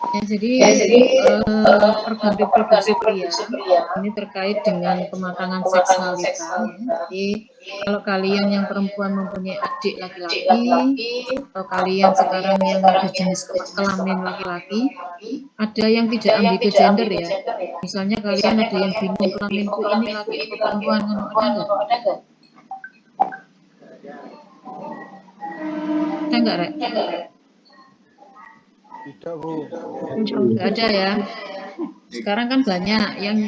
Ya, jadi organ reproduksi pria ini terkait dengan kematangan seksualita. Ya. Jadi kalau kalian yang perempuan mempunyai adik laki-laki atau kalian sekarang yang berjenis kelamin laki-laki, ada yang tidak ambigu gender ya. Misalnya kalian ada yang bingung kelaminku ini laki atau perempuan, ada nggak? Ada nggak, Rek? Tidak, Bu. Nggak ada ya. Sekarang kan banyak yang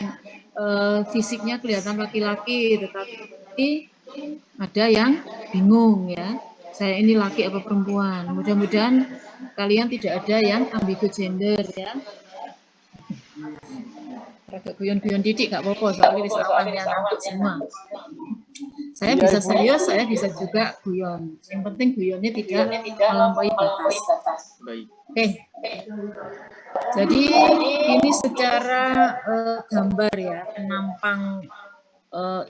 fisiknya kelihatan laki-laki, tetapi ada yang bingung ya. Saya ini laki apa perempuan. Mudah-mudahan kalian tidak ada yang ambigu gender ya. Agak guyon-guyon didik gak apa-apa, soalnya wis awalnya ngantuk semua. Saya bisa serius, saya bisa juga guyon. Yang penting guyonnya tidak melampaui batas. Oke. Jadi ini secara gambar ya, penampang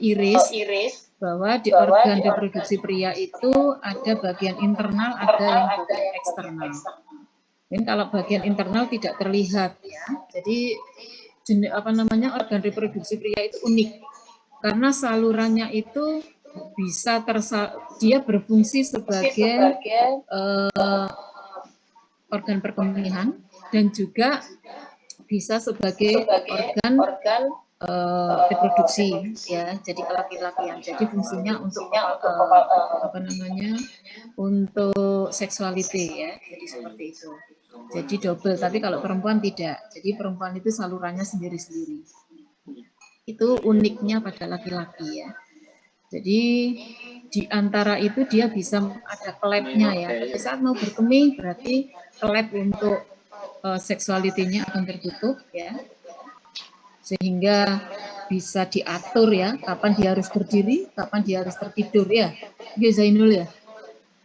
iris bahwa di organ reproduksi pria itu ada bagian internal, ada yang bagian eksternal. Ini kalau bagian internal tidak terlihat ya. Jadi organ reproduksi pria itu unik karena salurannya itu bisa dia berfungsi sebagai organ perkembangan dan juga bisa sebagai organ reproduksi ya, jadi kelaki-lakian. Jadi fungsinya untuk untuk seksuality ya, jadi seperti itu. Jadi double, tapi kalau perempuan tidak. Jadi perempuan itu salurannya sendiri-sendiri. Itu uniknya pada laki-laki ya. Jadi di antara itu dia bisa ada klepnya ya. Pada saat mau berkemih berarti klep untuk seksualitinya akan tertutup ya. Sehingga bisa diatur ya, kapan dia harus berdiri, kapan dia harus tertidur ya. Iya Zainul ya.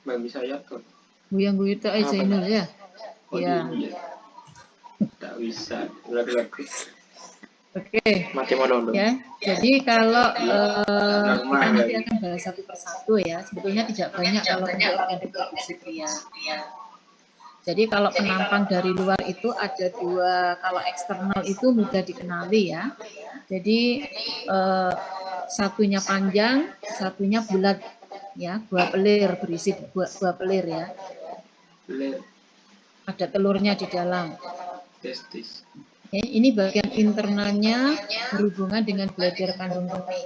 Bang bisa ya tuh. Buyang itu Zainul ya. Iya. Tak bisa. Lagu-lagu. Oke. Mati monolog. Ya. Jadi kalau kita nanti akan bahas satu persatu ya. Sebetulnya tidak banyak kalau untuk organ reproduksi pria. Jadi kalau penampang dari luar itu ada dua, kalau eksternal itu mudah dikenali ya. Jadi satunya panjang, satunya bulat ya, buah pelir berisi buah pelir ya. Ada telurnya di dalam. Testis. Ya, ini bagian internalnya berhubungan dengan bladder kandung kemih.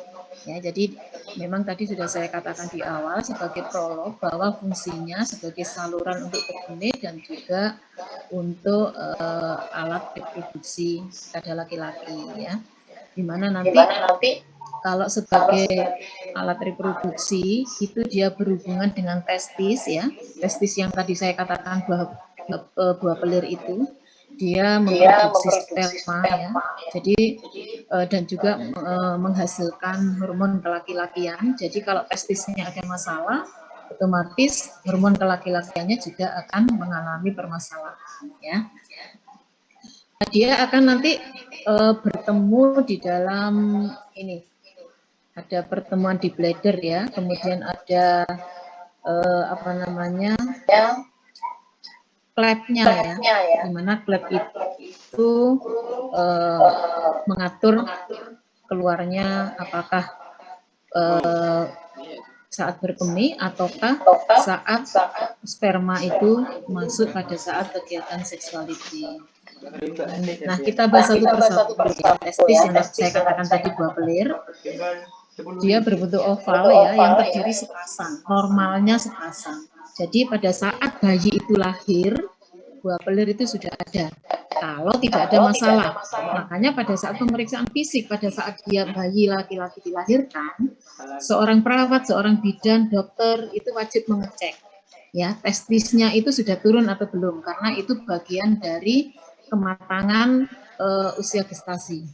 Ya, jadi memang tadi sudah saya katakan di awal sebagai prolog bahwa fungsinya sebagai saluran untuk berkemih dan juga untuk alat reproduksi pada laki-laki ya. Dimana nanti kalau sebagai alat reproduksi itu dia berhubungan dengan testis ya, testis yang tadi saya katakan buah pelir itu. Dia memproduksi sperma ya, jadi dan juga menghasilkan hormon kelaki-lakian. Jadi kalau testisnya ada masalah, otomatis hormon kelaki-lakiannya juga akan mengalami permasalahan ya. Dia akan nanti bertemu di dalam ini, ada pertemuan di bladder ya, kemudian ada klepnya ya, di mana klep itu mengatur keluarnya apakah saat berkemih ataukah saat sperma itu masuk pada saat kegiatan seksualiti. Nah, kita bahas satu persatu ya. Testis yang saya katakan tadi buah pelir, dia berbentuk oval ya, yang terdiri sepasang, normalnya sepasang. Jadi pada saat bayi itu lahir, buah pelir itu sudah ada. Kalau tidak ada masalah, makanya pada saat pemeriksaan fisik, pada saat dia bayi laki-laki dilahirkan, seorang perawat, seorang bidan, dokter itu wajib mengecek ya testisnya itu sudah turun atau belum, karena itu bagian dari kematangan usia gestasi.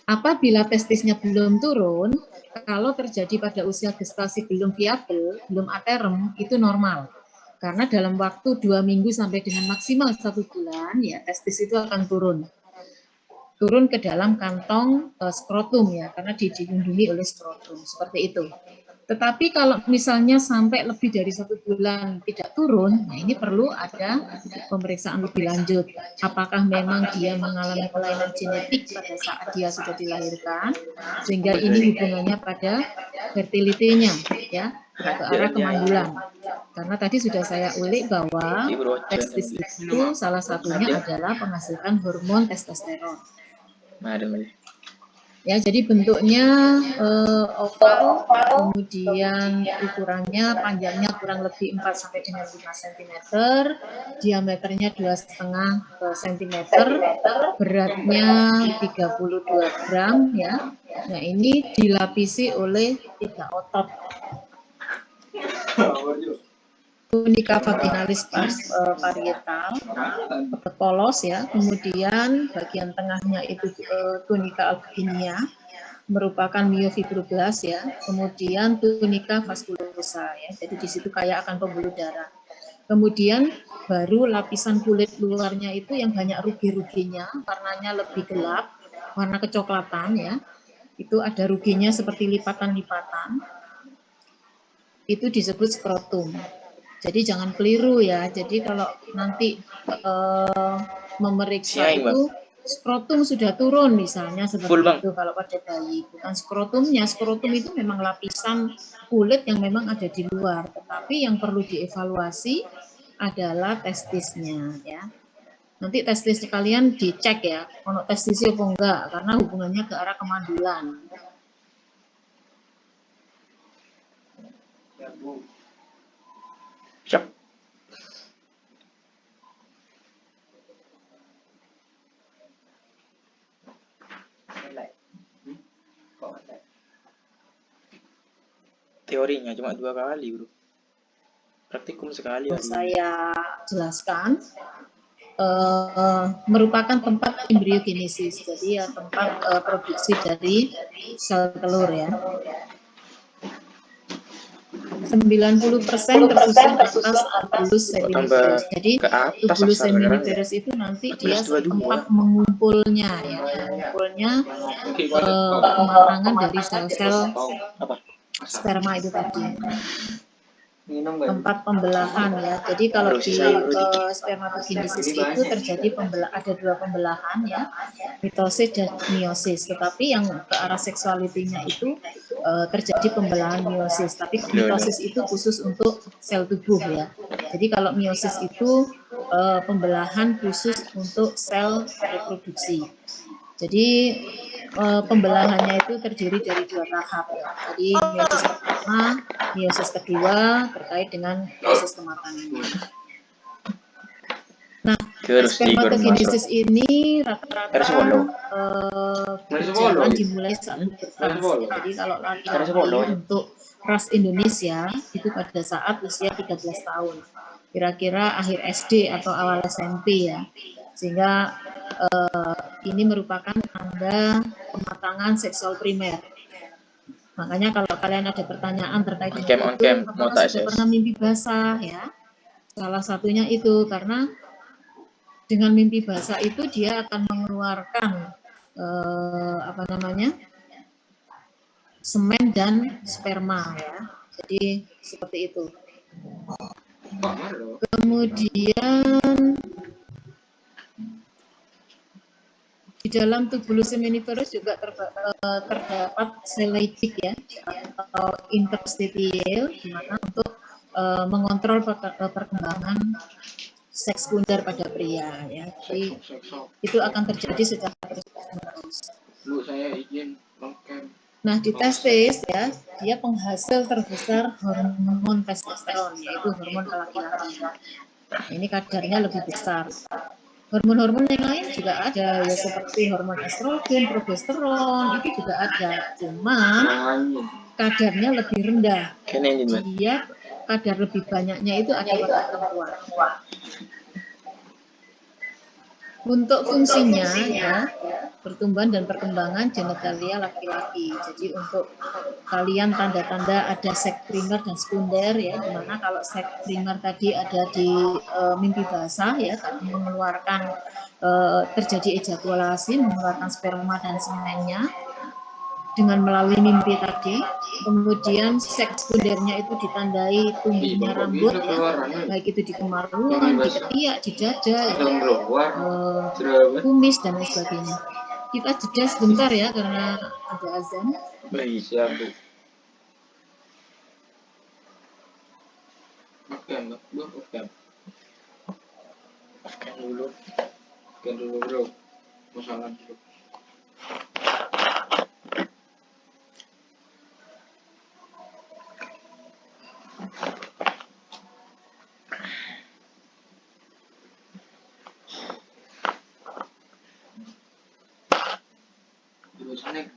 Apabila testisnya belum turun, kalau terjadi pada usia gestasi belum viabel, belum aterem, itu normal. Karena dalam waktu 2 minggu sampai dengan maksimal 1 bulan, ya testis itu akan turun. Turun ke dalam kantong skrotum ya, karena dilindungi oleh skrotum. Seperti itu. Tetapi kalau misalnya sampai lebih dari 1 bulan tidak turun, nah ini perlu ada pemeriksaan lebih lanjut. Apakah memang dia mengalami kelainan genetik pada saat dia sudah dilahirkan, sehingga ini hubungannya pada fertility-nya, ya, ke arah kemandulan. Karena tadi sudah saya ulik bahwa testis itu salah satunya adalah menghasilkan hormon testosteron. Ya, jadi bentuknya oval, kemudian ukurannya panjangnya kurang lebih 4 sampai dengan 5 cm, diameternya 2,5 cm, beratnya 32 gram ya. Nah, ini dilapisi oleh 3 otot. Tunica vaginalis parietal, polos ya, kemudian bagian tengahnya itu tunica albuginea, merupakan myofibroblas ya, kemudian tunica vasculosa ya, jadi di situ kaya akan pembuluh darah. Kemudian baru lapisan kulit luarnya itu yang banyak rugi-ruginya, warnanya lebih gelap, warna kecoklatan ya, itu ada ruginya seperti lipatan-lipatan, itu disebut skrotum. Jadi jangan keliru ya. Jadi kalau nanti memeriksa itu skrotum sudah turun misalnya seperti itu kalau pada bayi. Bukan skrotumnya. Skrotum itu memang lapisan kulit yang memang ada di luar. Tetapi yang perlu dievaluasi adalah testisnya ya. Nanti testis kalian dicek ya. Ono testisnya apa enggak karena hubungannya ke arah kemandulan. Ya, Bu. Siap. Teorinya cuma 2 kali, bro. Praktikum sekali. Saya jelaskan merupakan tempat embriogenesis, jadi ya tempat produksi dari sel telur ya. 90% tersusun atas tubulus seminiferus. Jadi tubulus seminiferus itu nanti dia tempat mengumpulnya ya, mengumpulnya kematangan dari sel-sel sperma itu tadi. Tempat pembelahan ya. Jadi kalau di spermatogenesis itu terjadi ada 2 pembelahan ya, mitosis dan meiosis. Tetapi yang ke arah seksualitinya itu terjadi pembelahan meiosis. Tapi mitosis itu khusus untuk sel tubuh ya. Jadi kalau meiosis itu pembelahan khusus untuk sel reproduksi. Jadi pembelahannya itu terdiri dari 2 tahap ya. Jadi meiosis pertama, meiosis kedua terkait dengan proses kematangan. Nah, spermatogenesis ini rata-rata berjalan dimulai saat pubertas. Jadi kalau laki-laki untuk ras Indonesia itu pada saat usia 13 tahun. Kira-kira akhir SD atau awal SMP ya. Sehingga ini merupakan tanda kematangan seksual primer. Makanya kalau kalian ada pertanyaan terkait dengan itu, apakah sudah pernah mimpi basah ya? Salah satunya itu karena dengan mimpi basah itu dia akan mengeluarkan semen dan sperma ya. Jadi seperti itu. Kemudian di dalam tubulus seminiferus juga terdapat sel Leydig ya, atau interstitial, di mana untuk mengontrol perkembangan seks sekunder pada pria ya. Jadi itu akan terjadi secara terus-menerus. Bu, saya izin lengkap. Nah, di testis ya, dia penghasil terbesar hormon testosteron, yaitu hormon laki-laki. Ini kadarnya lebih besar. Hormon-hormon yang lain juga ada ya, seperti hormon estrogen, progesteron itu juga ada, cuma kadarnya lebih rendah. Dia kadar lebih banyaknya itu ada pada perempuan. Untuk fungsinya ya, pertumbuhan dan perkembangan genitalia laki-laki. Jadi untuk kalian tanda-tanda ada seks primer dan sekunder ya, dimana kalau seks primer tadi ada di mimpi basah ya, mengeluarkan terjadi ejakulasi, mengeluarkan sperma dan semennya. dengan melalui mimpi tadi. Kemudian seks sekundernya itu ditandai tumbuhnya rambut ya, baik itu di kemaluan, di ketiak, di dada, ya, kumis dan lain sebagainya. Kita jeda sebentar ya karena ada azan. Baik. Siap, Bu. Oke, Mbak. Bu, oke. Oke dulu. Oke dulu, Bro. Masalah dulu. Dulu snack,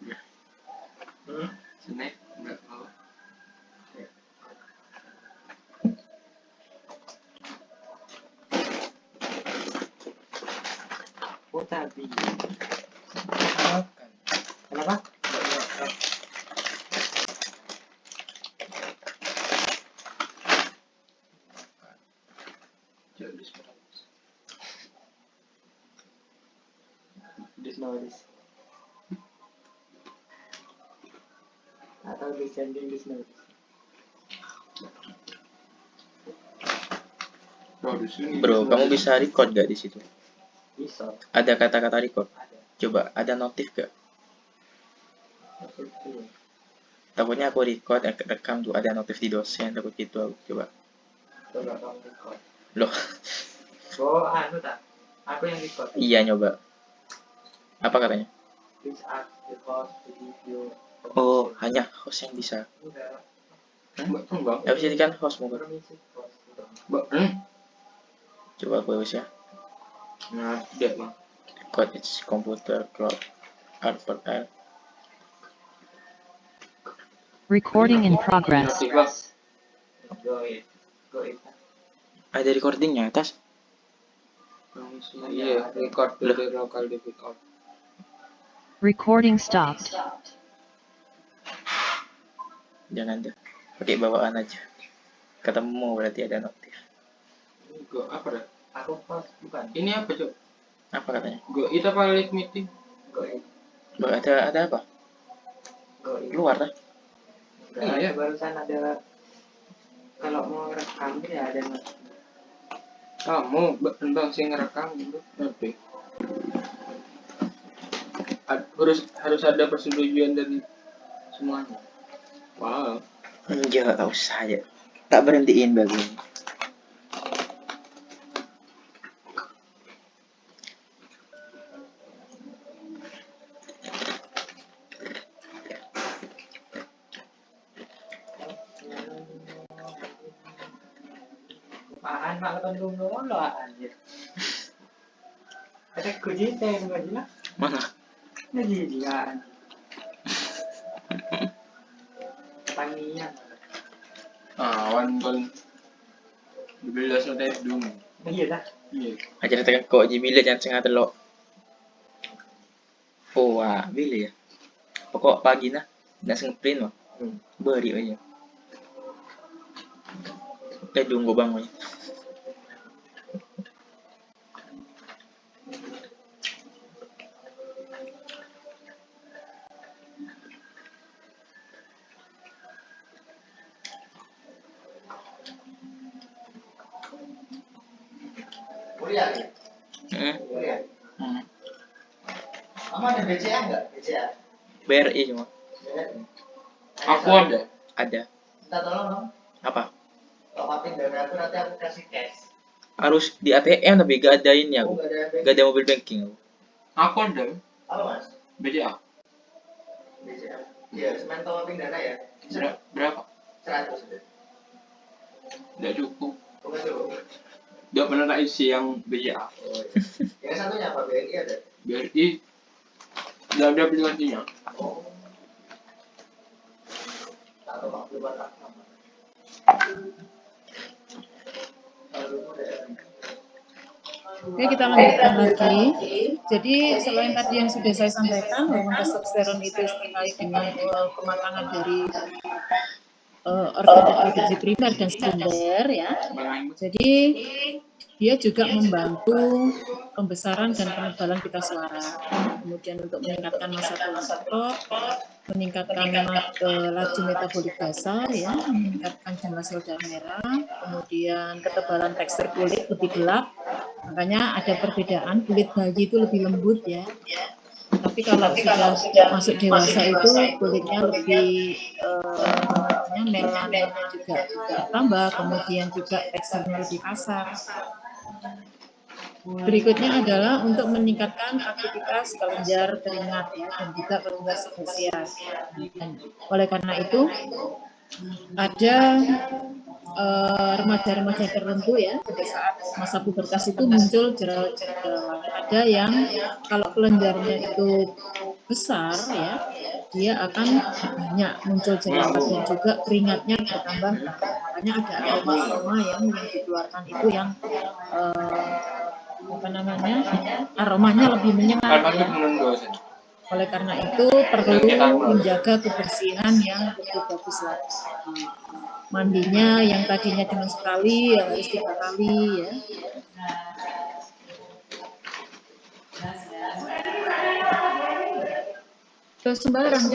Bro. Snack, enggak mau. Oh, tapi. Kenapa? Atau descending this notice. Bro, kamu bisa record gak di situ? Bisa. Ada kata-kata record. Ada. Coba, ada notif gak? Takutnya aku record, rekam tuh ada notif di dosen, takut gitu aku. Coba. Coba kamu record. Loh, Oh, anu tak? Aku yang record. iya nyoba. Apa katanya? Please ask the host to give you. Oh, hanya host yang bisa. Udah. Mbak, tunggu. Habis ini kan host mau. Permisi, host. Mbak, Coba aku habis ya. Nah, dia Bang. Record its computer cloud output L. Recording in progress. Notif, Bang. Go it. Go it. Ada recordingnya atas. Iya, record to the local debit out. Recording stopped. Jangan deh. Pakai bawaan aja. Ketemu berarti ada notif. Go apa dah? Aku pas bukan. Ini apa, Cok? Apa katanya? Go it apa live meeting? Go it. Ada apa? Go it. Keluar dah. Iya, barusan ada kalau mau rekam ya ada notif. Kamu bang sih ngerekam gitu nanti harus ada persetujuan dari semuanya. Wow. Enggak, tak usah aja. Tak berhentiin bagus. Apaan mak ketemu lo anjir. Ada kunci teh enggak jelas. Mana? Lagi dia. Tangian. Awan kon 12 nanti dum. Iya dah. Iya. Aja tekan kok di bilik yang tengah telok. Oh, wah, bilik ya. Pokok pagi nah, nak ngeprint mah. Beri aja. Kita tunggu bang aja. Kuliah ya? Kuliah. Kamu ada BCA enggak? BCA. BRI cuma. Aku ada. Ada. Minta tolong dong. Apa? Top upin dana aku nanti aku kasih cash. Harus di ATM tapi gak ada ini aku. Oh, Gak ada mobile banking aku. Aku ada. Apa mas? BCA. BCA. Iya, semen top upin dana ya. Berapa? 100 sudah. Tidak cukup. Bukan cukup. Dia pernah tak isi yang BCA. Oh, iya. Yang satunya apa? BRI ada? BRI. Tidak ada aplikasinya. Oh. Taruh waktu batak sama. Oke, kita lanjutkan lagi. Jadi selain tadi yang sudah saya sampaikan, hormon testosteron itu terkait dengan kematangan dari organ reproduksi primer dan sekunder ya. Jadi dia juga membantu pembesaran dan penebalan pita suara. Kemudian untuk meningkatkan massa tulang otot, meningkatkan laju metabolik basal ya, meningkatkan jumlah sel darah merah, kemudian ketebalan tekstur kulit lebih gelap. Makanya ada perbedaan, kulit bayi itu lebih lembut ya. Tapi kalau sudah masuk dewasa itu kulitnya lebih melaninnya juga bertambah, kemudian juga teksturnya lebih kasar. Berikutnya adalah untuk meningkatkan aktivitas kelenjar keringat ya, dan juga petugas sebesial. Oleh karena itu ada remaja-remaja tertentu ya pada saat masa pubertas itu muncul jerawat-jerawat. Ada yang kalau kelenjarnya itu besar ya, dia akan banyak muncul jerawat dan juga keringatnya bertambah. Makanya ada aroma yang dikeluarkan itu yang aromanya lebih menyengat ya. Oleh karena itu perlu menjaga kebersihan yang bagus lagi. Mandinya yang tadinya cuma sekali ya harus 3 kali ya. Terus sembarang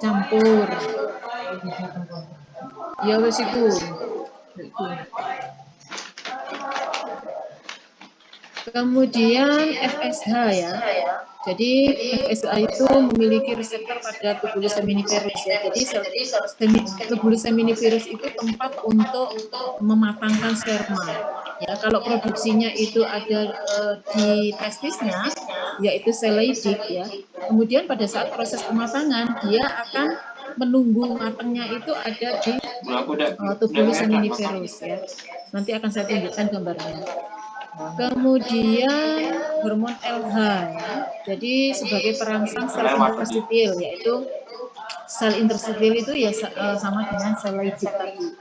campur. Ya wes itu. Kemudian FSH ya. Jadi FSH itu memiliki reseptor pada tubulus seminiferus ya. Jadi tubulus seminiferus itu tempat untuk mematangkan sperma. Ya, kalau produksinya itu ada di testisnya, yaitu sel Leydig ya. Kemudian pada saat proses pematangan dia akan menunggu matangnya itu ada di tubulus seminiferus ya. Nanti akan saya tunjukkan gambarnya. Kemudian hormon LH ya. Jadi sebagai perangsang sel interstitil, yaitu sel interstitil itu ya sama dengan sel Leydig tadi.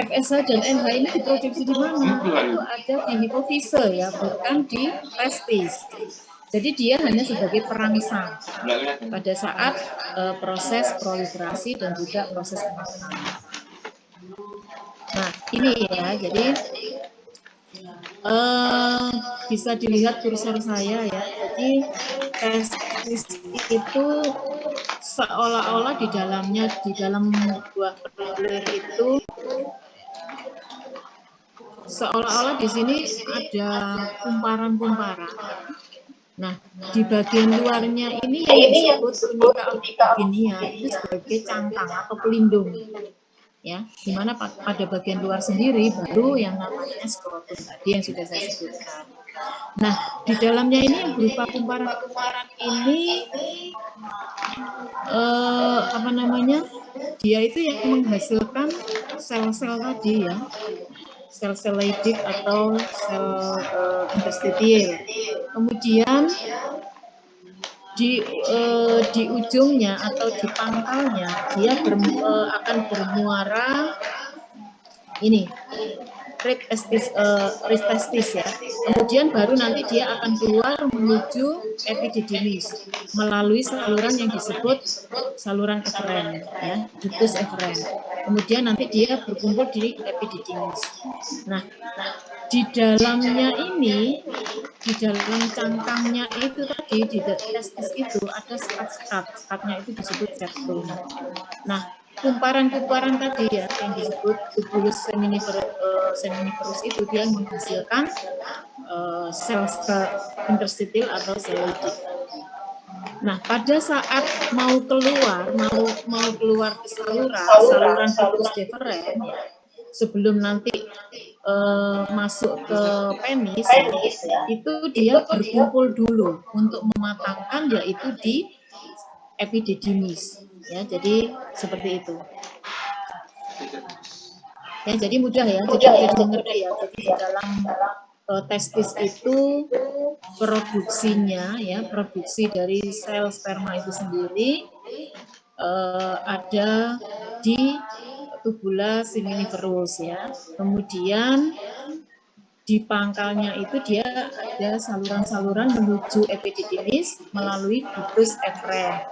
FSH dan LH ini diproduksi di mana? Itu ada di hipofise ya, bukan di testis. Jadi dia hanya sebagai perangsang pada saat proses proliferasi dan juga proses pematangan. Nah, ini ya, jadi bisa dilihat kursor saya ya. Jadi testis itu seolah-olah di dalam buah pelir itu seolah-olah di sini ada kumparan-kumparan. Nah, di bagian luarnya ini yang disebut tunika albuginia itu sebagai cangkang atau pelindung. Ya, di mana pada bagian luar sendiri baru yang namanya skrotum tadi yang sudah saya sebutkan. Nah, di dalamnya ini yang berupa kumparan-kumparan ini dia itu yang menghasilkan sel-sel tadi ya, sel-sel Leydig atau sel interstitil. Kemudian di ujungnya atau di pangkalnya dia akan bermuara ini ristastis ya. Kemudian baru nanti dia akan keluar menuju epididymis melalui saluran yang disebut saluran eferen ya, ductus eferen. Kemudian nanti dia berkumpul di epididymis. Nah, di dalamnya ini, di dalam cangkangnya itu tadi, di testis itu ada sekat-sekatnya itu disebut septum. Nah, kumparan-kumparan tadi ya yang disebut tubulus seminiferus itu dia menghasilkan sel interstitil atau sel Leydig. Nah, pada saat mau keluar ke saluran ductus deferens ya, sebelum nanti masuk ke penis itu dia berkumpul dulu untuk mematangkan yaitu di epididymis ya, jadi seperti itu ya. Jadi mudah ya, jadi mengerti ya. Jadi di dalam testis itu produksinya ya, produksi dari sel sperma itu sendiri ada di tubula seminiferus ya. Kemudian di pangkalnya itu dia ada saluran-saluran menuju epididymis melalui ductus eferen.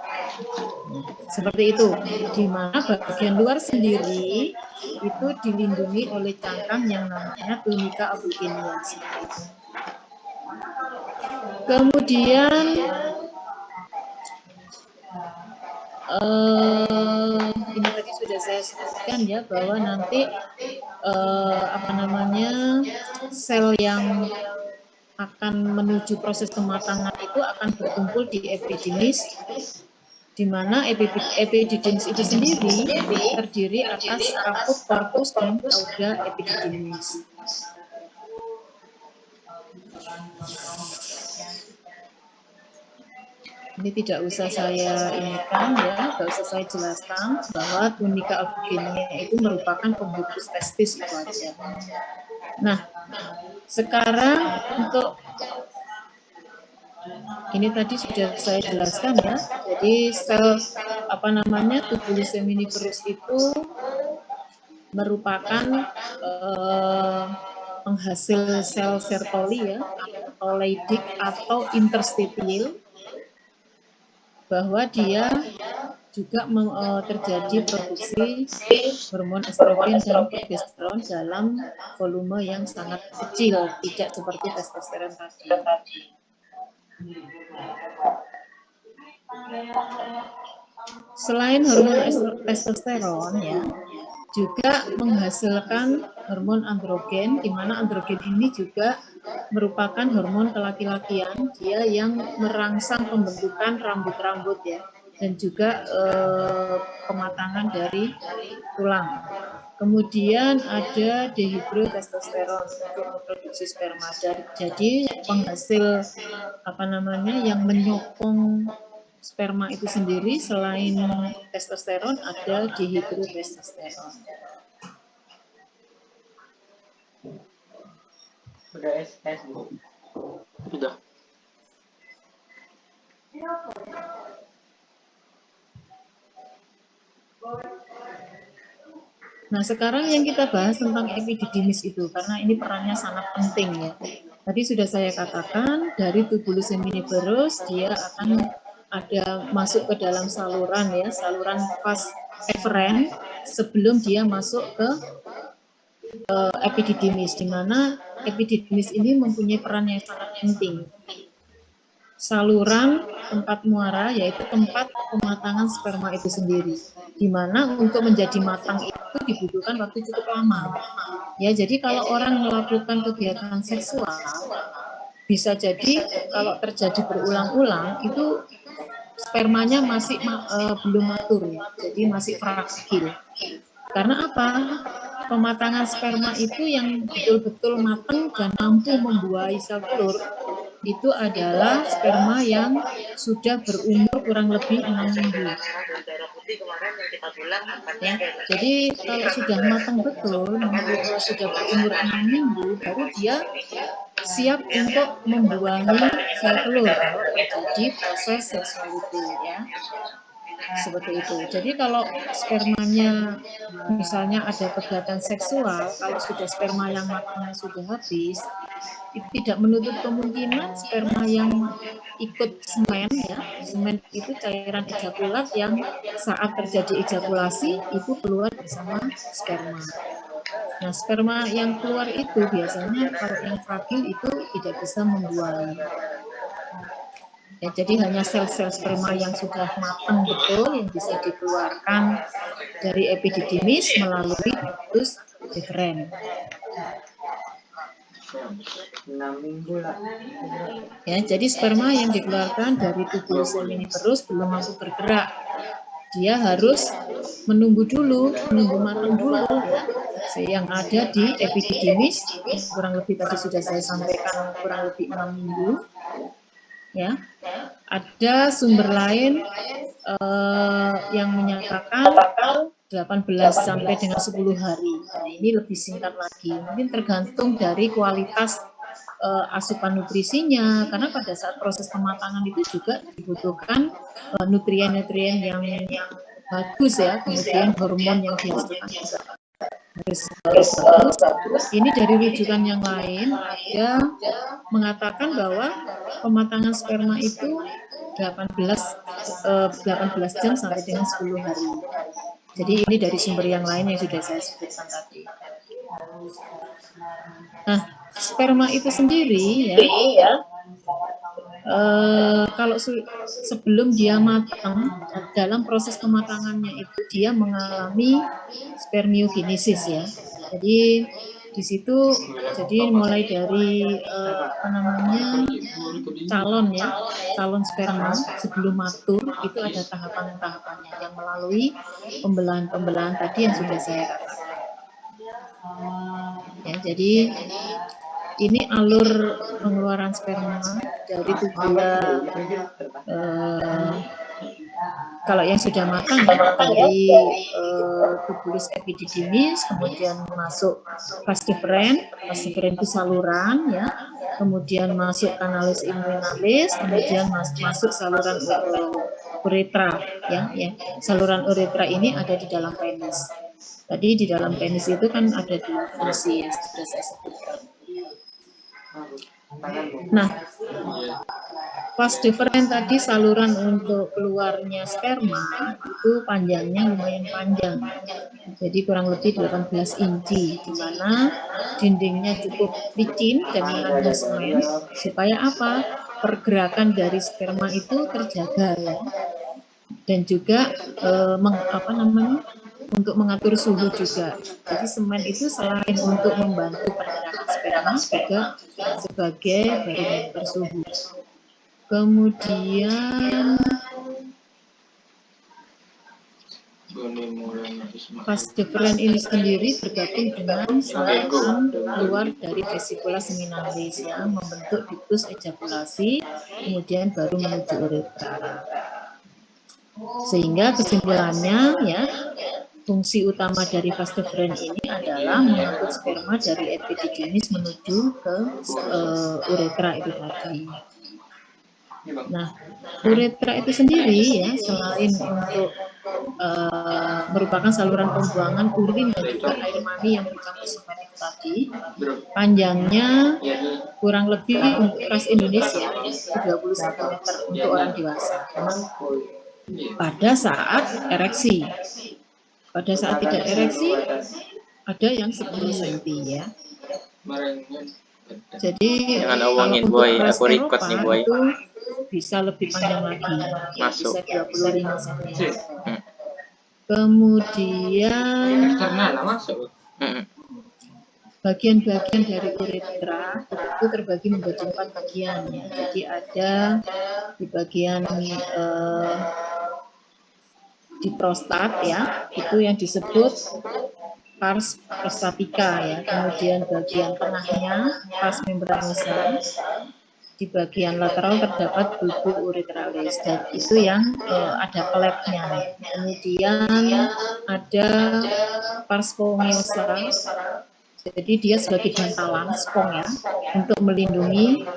Seperti itu. Di mana bagian luar sendiri itu dilindungi oleh cangkang yang namanya tunika albuginia. Kemudian ini tadi sudah saya sebutkan ya bahwa nanti sel yang akan menuju proses kematangan itu akan berkumpul di epididymis, di mana epididymis itu sendiri terdiri atas kaput, korpus, dan cauda epididymis. Ini tidak usah saya inikan ya, tidak usah saya jelaskan bahwa tunika albuginia itu merupakan pembungkus testis itu aja. Nah, sekarang untuk ini tadi sudah saya jelaskan ya. Jadi sel tubulus seminiferus itu merupakan penghasil sel Sertoli ya, atau Leydig atau interstitial, bahwa dia juga terjadi produksi hormon estrogen dan progesteron dalam volume yang sangat kecil, tidak seperti testosteron tadi. Selain hormon testosteron ya, juga menghasilkan hormon androgen, di mana androgen ini juga merupakan hormon kelaki-lakian, dia yang merangsang pembentukan rambut-rambut ya, dan juga pematangan dari tulang. Kemudian ada dehidrotestosteron untuk memproduksi sperma. Jadi penghasil yang menyokong sperma itu sendiri selain testosteron ada dehidrotestosteron. Udah SS Bu. Sudah. Nah, sekarang yang kita bahas tentang epididymis itu, karena ini perannya sangat penting ya. Tadi sudah saya katakan, dari tubulus seminiferus dia akan ada masuk ke dalam saluran ya, saluran vas eferen sebelum dia masuk ke epididymis, di mana epididymis ini mempunyai peran yang sangat penting. Saluran tempat muara yaitu tempat pematangan sperma itu sendiri, di mana untuk menjadi matang itu dibutuhkan waktu cukup lama. Ya, jadi kalau orang melakukan kegiatan seksual, bisa jadi kalau terjadi berulang-ulang itu spermanya masih belum matur, jadi masih fragil. Karena apa? Pematangan sperma itu yang betul-betul matang dan mampu membuahi sel telur itu adalah sperma yang sudah berumur kurang lebih 6 minggu. Ya, jadi kalau sudah matang betul, sudah berumur 6 minggu, baru dia siap untuk membuahi sel telur kalau terjadi proses seksualitas ya. Seperti itu. Jadi kalau spermanya misalnya ada kegiatan seksual, kalau sudah sperma yang matangnya sudah habis, itu tidak menutup kemungkinan sperma yang ikut semen ya. Semen itu cairan ejakulat yang saat terjadi ejakulasi itu keluar bersama sperma. Nah, sperma yang keluar itu biasanya kalau yang fragil itu tidak bisa membuahi. Ya, jadi hanya sel-sel sperma yang sudah matang betul yang bisa dikeluarkan dari epididymis melalui tubulus eferen. Ya, jadi sperma yang dikeluarkan dari tubulus seminiferus belum mampu bergerak. Dia harus menunggu matang dulu ya. Yang ada di epididymis kurang lebih tadi sudah saya sampaikan kurang lebih 6 minggu. Ya, ada sumber lain yang menyatakan 18 sampai dengan 10 hari. Nah, ini lebih singkat lagi. Mungkin tergantung dari kualitas asupan nutrisinya, karena pada saat proses pematangan itu juga dibutuhkan nutrien-nutrien yang bagus ya, kemudian hormon yang dihasilkan juga harus bagus. Ini dari rujukan yang lain ada mengatakan bahwa pematangan sperma itu 18 jam sampai dengan 10 hari. Jadi ini dari sumber yang lain yang sudah saya sebutkan tadi. Nah, sperma itu sendiri ya Kalau sebelum dia matang, dalam proses kematangannya itu dia mengalami spermiogenesis ya. Jadi di situ jadi mulai dari calon sperma sebelum matur itu ada tahapan-tahapannya yang melalui pembelahan-pembelahan tadi yang sudah saya katakan. Ya, jadi ini alur pengeluaran sperma dari tubular kalau yang sudah matang ya, dari tubulus epididymis, kemudian masuk vas deferens itu saluran ya, kemudian masuk kanalis inguinalis, kemudian masuk saluran uretra ya, saluran uretra ini ada di dalam penis. Tadi di dalam penis itu kan ada dua fungsi yang sudah saya sebutkan. Nah, vas deferens tadi saluran untuk keluarnya sperma itu panjangnya lumayan panjang. Jadi kurang lebih 18 inci, di mana dindingnya cukup licin dan mengandung semen supaya apa? Pergerakan dari sperma itu terjaga ya. Dan juga untuk mengatur suhu juga. Jadi semen itu selain untuk membantu pergerakan sperma juga sebagai barometer suhu. Kemudian vas deferens ini sendiri bergabung dengan saluran keluar dari vesikula seminalis yang membentuk ductus ejakulasi, kemudian baru menuju uretra. Sehingga kesimpulannya ya, fungsi utama dari vas deferens ini adalah mengangkut sperma dari epididymis menuju ke uretra itu tadi. Nah, uretra itu sendiri ya, selain untuk merupakan saluran pembuangan urin dan juga air mani yang bercampur semen itu tadi, panjangnya kurang lebih untuk ras Indonesia 21 meter untuk orang dewasa. Pada saat ereksi. Pada saat tidak ereksi, ada yang 10 cm ya. Jadi kalau untuk ras Eropa itu bisa lebih panjang lagi, bisa 25 cm. Kemudian bagian-bagian dari uretra itu terbagi menjadi 4 bagian ya. Jadi ada di bagian di prostat ya, itu yang disebut pars prostatica ya. Kemudian bagian tengahnya pars membranosa. Di bagian lateral terdapat bulbul uretralis dan itu yang ada klepnya. Kemudian ada pars spongosa. Jadi dia sebagai bantalan spong ya untuk melindungi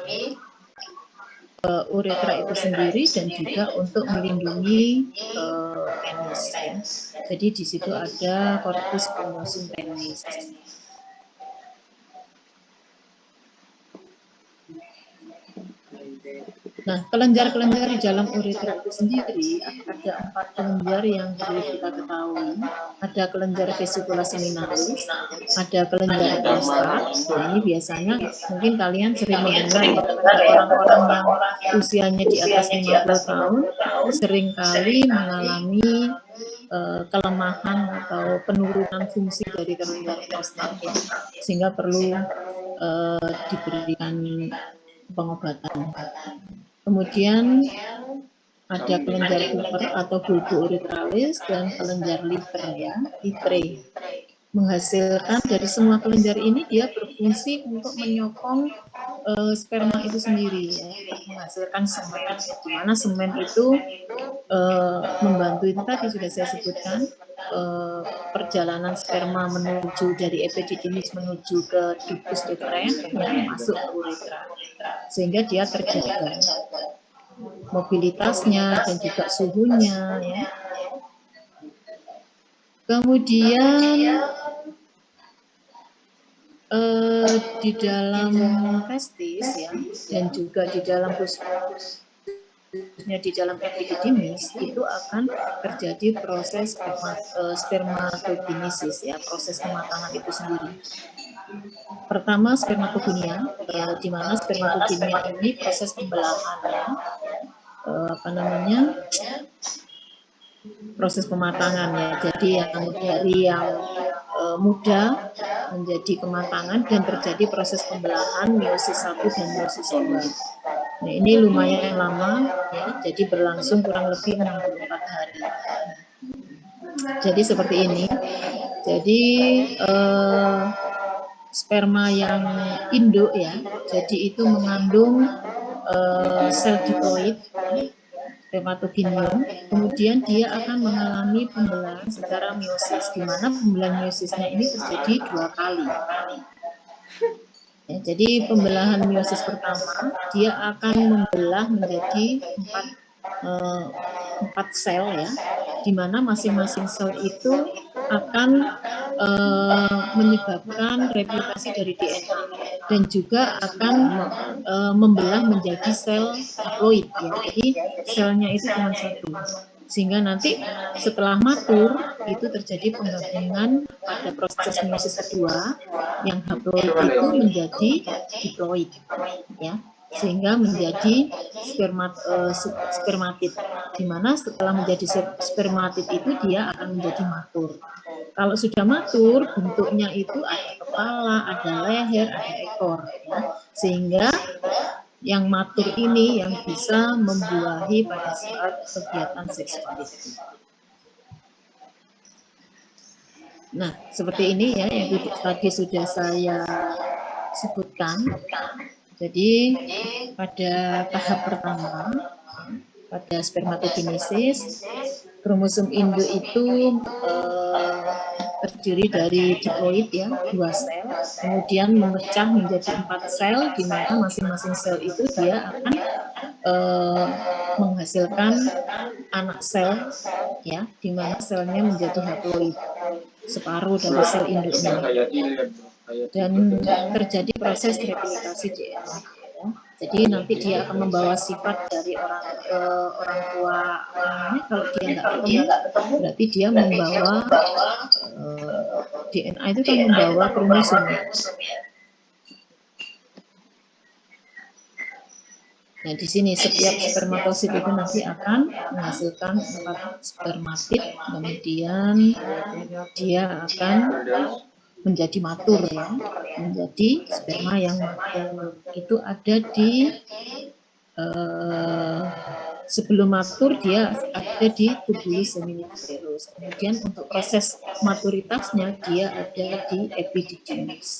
uretra itu sendiri dan juga untuk melindungi penis ya. Jadi di situ ada corpus spongiosum penis. Nah, kelenjar-kelenjar di dalam uretra itu sendiri ada 4 kelenjar yang perlu kita ketahui. Ada kelenjar vesikula seminalis, ada kelenjar prostat. Nah, ini biasanya mungkin kalian sering mendengar ya, orang-orang yang usianya di atas 50 tahun seringkali mengalami kelemahan atau penurunan fungsi dari kelenjar prostat ya, sehingga perlu diberikan pengobatan. Kemudian ada kelenjar Cooper atau bulbo uretralis dan kelenjar liver ya, litre. Menghasilkan dari semua kelenjar ini dia berfungsi untuk menyokong sperma itu sendiri ya, menghasilkan semen. Di mana semen itu membantu itu tadi sudah saya sebutkan perjalanan sperma menuju dari epididymis menuju ke ductus deferens yang masuk ke uretra, sehingga dia terjaga mobilitasnya dan juga suhunya ya. Kemudian di dalam testis ya dan juga di dalam di dalam epididymis itu akan terjadi proses spermatogenesis ya, proses kematangan itu sendiri. Pertama spermatogonia, di mana spermatogonia ini proses pembelahannya, proses pematangannya. Jadi yang dari yang muda menjadi kematangan dan terjadi proses pembelahan meiosis 1 dan meiosis 2. Nah, ini lumayan lama ya, jadi berlangsung kurang lebih 64 hari. Jadi seperti ini. Jadi sperma yang induk ya, jadi itu mengandung sel diploid spermatogonium, kemudian dia akan mengalami pembelahan secara meiosis, di mana pembelahan meiosisnya ini terjadi 2 kali. Ya, jadi pembelahan meiosis pertama dia akan membelah menjadi 4 sel ya, di mana masing-masing sel itu akan menyebabkan replikasi dari DNA dan juga akan membelah menjadi sel haploid ya. Jadi selnya itu cuma 1. Sehingga nanti setelah matur itu terjadi penggabungan pada proses meiosis kedua yang haploid itu menjadi diploid ya, sehingga menjadi spermatid, di mana setelah menjadi spermatid itu dia akan menjadi matur. Kalau sudah matur, bentuknya itu ada kepala, ada leher, ada ekor ya, sehingga yang matur ini yang bisa membuahi pada saat kegiatan seksual itu. Nah, seperti ini ya yang tadi sudah saya sebutkan. Jadi pada tahap pertama, pada spermatogenesis, kromosom induk itu terdiri dari diploid ya, 2 sel, kemudian memecah menjadi 4 sel, di mana masing-masing sel itu dia akan menghasilkan anak sel ya, di mana selnya menjadi haploid, separuh dari sel induknya, dan terjadi proses replikasi DNA. Jadi nanti dia akan membawa sifat dari orang tua anaknya. Kalau dia nggak ketemu, berarti dia membawa DNA itu kan membawa kromosom. Nah, di sini setiap spermatosit itu nanti akan menghasilkan 4 spermatid, kemudian dia akan menjadi matur ya, menjadi sperma yang matur. Itu ada di sebelum matur dia ada di tubulus seminiferus. Kemudian untuk proses maturitasnya dia ada di epididymis.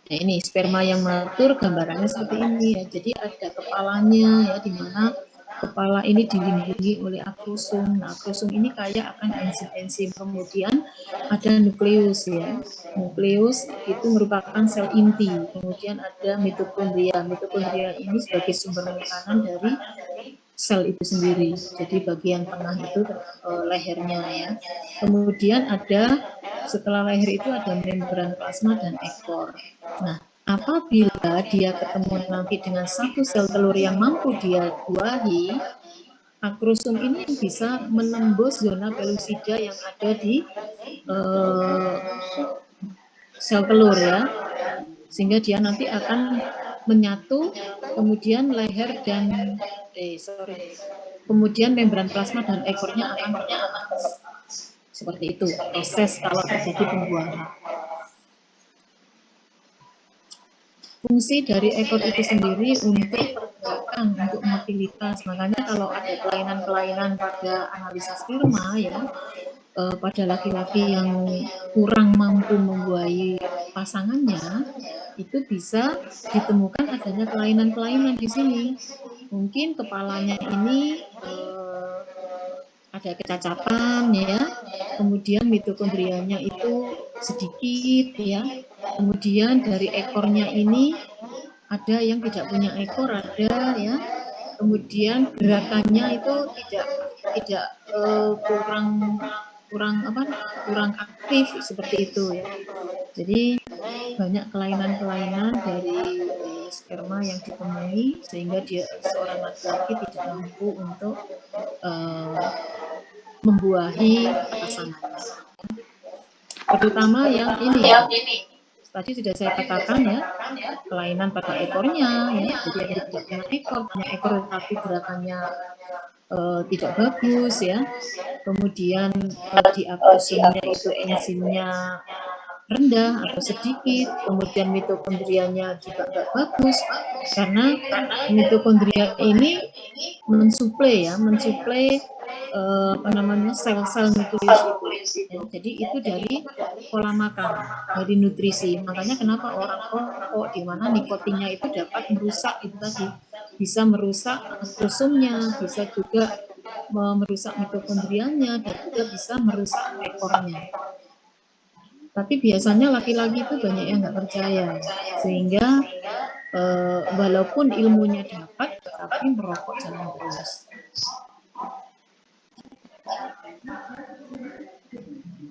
Nah, ini sperma yang matur gambarannya seperti ini ya. Jadi ada kepalanya ya, di mana kepala ini dilindungi oleh akrosom. Nah, akrosom ini kaya akan enzim-enzim. Kemudian ada nukleus ya. Nukleus itu merupakan sel inti. Kemudian ada mitokondria. Mitokondria ini sebagai sumber makanan dari sel itu sendiri. Jadi bagian tengah itu lehernya ya. Kemudian ada setelah leher itu ada membran plasma dan ekor. Nah, apabila dia ketemu nanti dengan satu sel telur yang mampu dia buahi, akrosom ini bisa menembus zona pelusida yang ada di sel telur ya, sehingga dia nanti akan menyatu, kemudian leher dan kemudian membran plasma dan ekornya akan terlepas. Seperti itu proses kalau terjadi pembuahan. Fungsi dari ekor itu sendiri untuk pergerakan, untuk mobilitas. Makanya kalau ada kelainan-kelainan pada analisis sperma ya, pada laki-laki yang kurang mampu membuahi pasangannya, itu bisa ditemukan adanya kelainan-kelainan di sini. Mungkin kepalanya ini ada kecacatan ya, kemudian mitokondrianya itu sedikit ya, kemudian dari ekornya ini ada yang tidak punya ekor, ada ya, kemudian gerakannya itu tidak kurang aktif seperti itu ya. Jadi banyak kelainan-kelainan dari sperma yang ditemui sehingga seorang laki-laki tidak mampu untuk membuahi pasangannya. terutama yang ini. Tadi sudah saya katakan ya, kelainan pada ekornya ya, jadi ada tidak punya ekor tapi gerakannya tidak bagus ya. Kemudian di akusumnya itu enzimnya rendah atau sedikit, kemudian mitokondrianya juga nggak bagus karena mitokondria ini mensuplai sel-sel nukleus itu. Ya, jadi itu dari pola makan, dari nutrisi. Makanya kenapa orang rokok di mana nikotinnya itu dapat merusak itu tadi, bisa merusak akusumnya, bisa juga merusak mitokondrianya dan juga bisa merusak ekornya. Tapi biasanya laki-laki itu banyak yang nggak percaya, sehingga walaupun ilmunya dapat, tapi merokok jangan terus.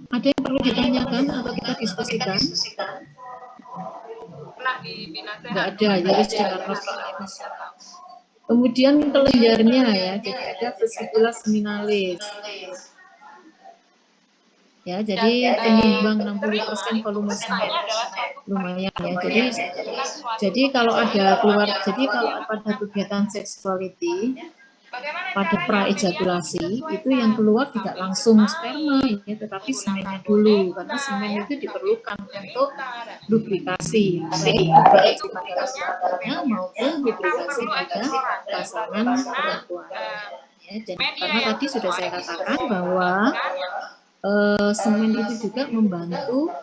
Ada yang perlu ditanyakan atau kita diskusikan? Nggak ada, jadi secara kemudian kelenjarnya ya, jadi ada vesicula seminalis. Ya, jadi penyumbang 60% volume semen. Lumayan ya. Jadi kalau ada keluar, jadi kalau pada kegiatan sexuality pada praejakulasi itu yang keluar tidak langsung sperma ya, tetapi semennya dulu karena semen itu diperlukan untuk lubrikasi baik pada laki-lakinya maupun lubrikasi pada pasangan perempuan. Ya, jadi karena tadi sudah saya katakan bahwa semen itu juga membantu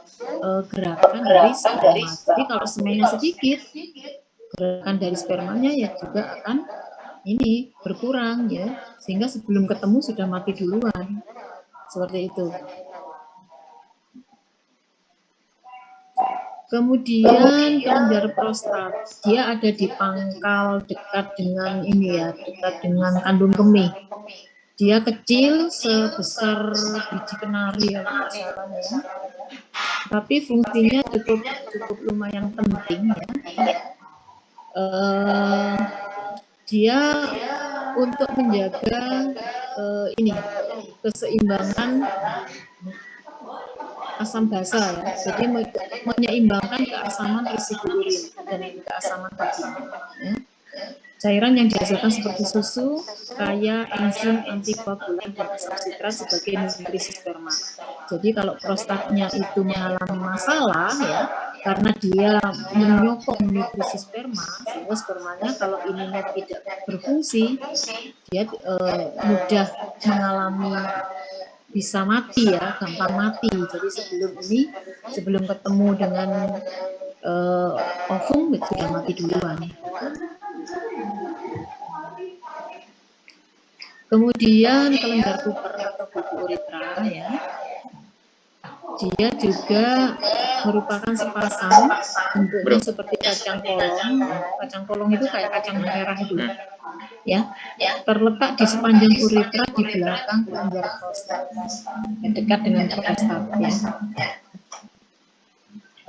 gerakan dari sperma. Jadi kalau semennya sedikit, gerakan dari spermanya ya juga akan ini berkurang ya, sehingga sebelum ketemu sudah mati duluan. Seperti itu. Kemudian kelenjar prostat, dia ada di pangkal dekat dengan ini ya, dekat dengan kandung kemih. Dia kecil sebesar biji kenari ya, ya. Tapi fungsinya cukup lumayan penting ya. Dia untuk menjaga ini keseimbangan asam basa ya. Jadi menyeimbangkan keasaman resikurin dan keasaman daging. Ya. Cairan yang dihasilkan seperti susu kaya enzim antikoagulan dan asam sitrat sebagai nutrisi sperma. Jadi kalau prostatnya itu mengalami masalah ya, karena dia menyokong nutrisi sperma, sehingga spermanya kalau ininya tidak berfungsi, dia mudah mengalami bisa mati ya, gampang mati. Jadi sebelum ketemu dengan ovum sudah mati duluan. Kemudian kelenjar Cooper atau buku uretra ya, dia juga merupakan sepasang bentuknya seperti kacang polong. Kacang polong itu kayak kacang merah itu, ya, terletak di sepanjang uretra di belakang kelenjar prostat, dekat dengan prostat ya.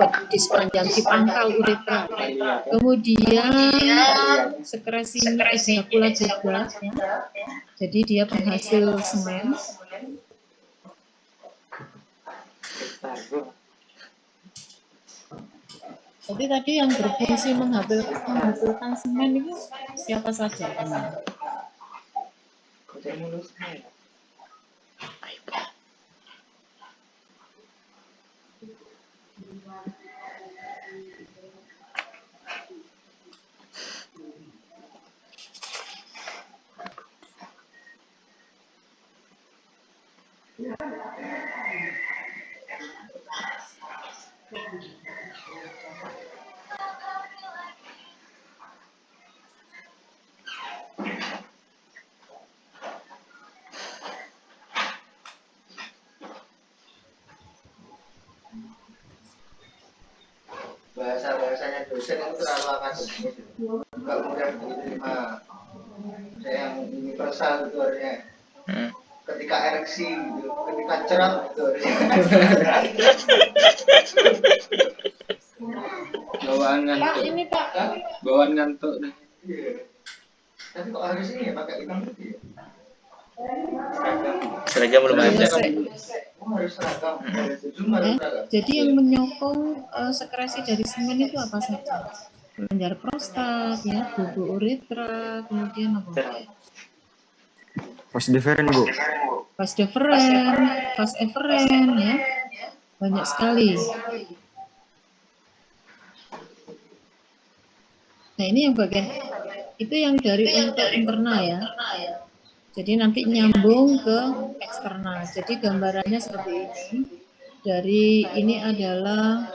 Di sepanjang di pangkal uretra. Kemudian sekresinya ejakula juga ya. Jadi dia penghasil semen. Jadi tadi yang berfungsi menghasilkan semen itu siapa saja? Bahasa-bahasanya dosen itu terlalu akademis, nggak mudah diterima. Saya yang universal gitu harusnya. Ketika ereksi gitu, ketika cerap gitu bawaan ngantuk. Ini Pak. Bawaan ngantuk deh. Iya. Tapi kok harus ini ya pakai hitam putih ya? Seragam belum ada. Ya, jadi yang menyokong sekresi dari semen itu apa saja? Kelenjar prostat, ya, tubuh uretra, kemudian apa? Vas deferens, Bu. Vas deferens, vas efferent, ya, banyak sekali. Nah ini yang bagian itu yang dari untuk internal ya. Jadi nanti nyambung ke eksternal. Jadi gambarannya seperti ini. Dari ini adalah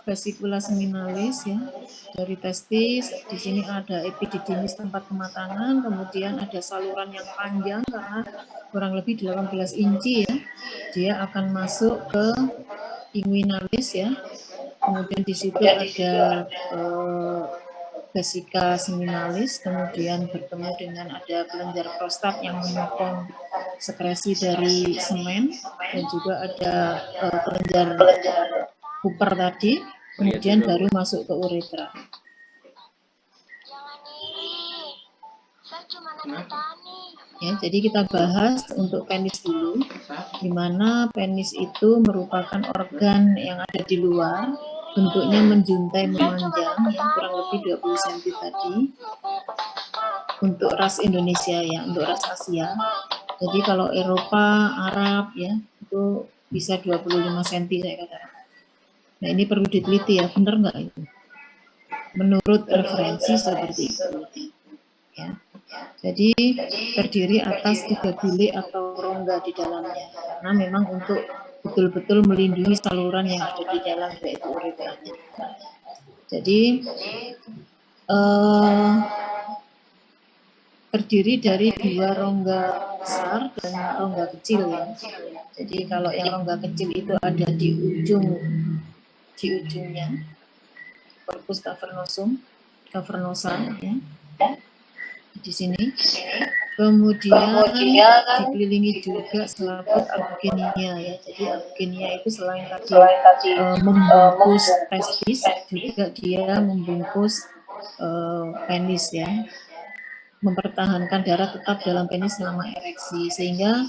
vesicula seminalis ya. Dari testis, di sini ada epididymis tempat kematangan, kemudian ada saluran yang panjang karena kurang lebih 18 inci ya. Dia akan masuk ke inguinalis ya. Kemudian di situ ada vesika seminalis, kemudian bertemu dengan ada kelenjar prostat yang menyokong sekresi dari semen, dan juga ada kelenjar Cooper tadi, kemudian baru masuk ke uretra. Ya, jadi kita bahas untuk penis dulu, di mana penis itu merupakan organ yang ada di luar, bentuknya menjuntai memanjang, yang kurang lebih 20 cm tadi. Untuk ras Indonesia ya, untuk ras Asia. Jadi kalau Eropa, Arab ya, itu bisa 25 cm saya katakan. Nah ini perlu diteliti ya, benar nggak itu? Menurut referensi seperti itu. Ya. Jadi terdiri atas 3 bilik atau rongga di dalamnya, karena memang untuk betul-betul melindungi saluran yang ada di dalam, yaitu uretranya. Jadi terdiri dari 2 rongga besar dan rongga kecil ya. Jadi kalau yang rongga kecil itu ada di ujungnya, corpus cavernosa ya. Di sini, kemudian dikelilingi juga selaput albugenia ya. Jadi albugenia itu selain tadi membungkus testis, juga dia membungkus penis ya, mempertahankan darah tetap dalam penis selama ereksi, sehingga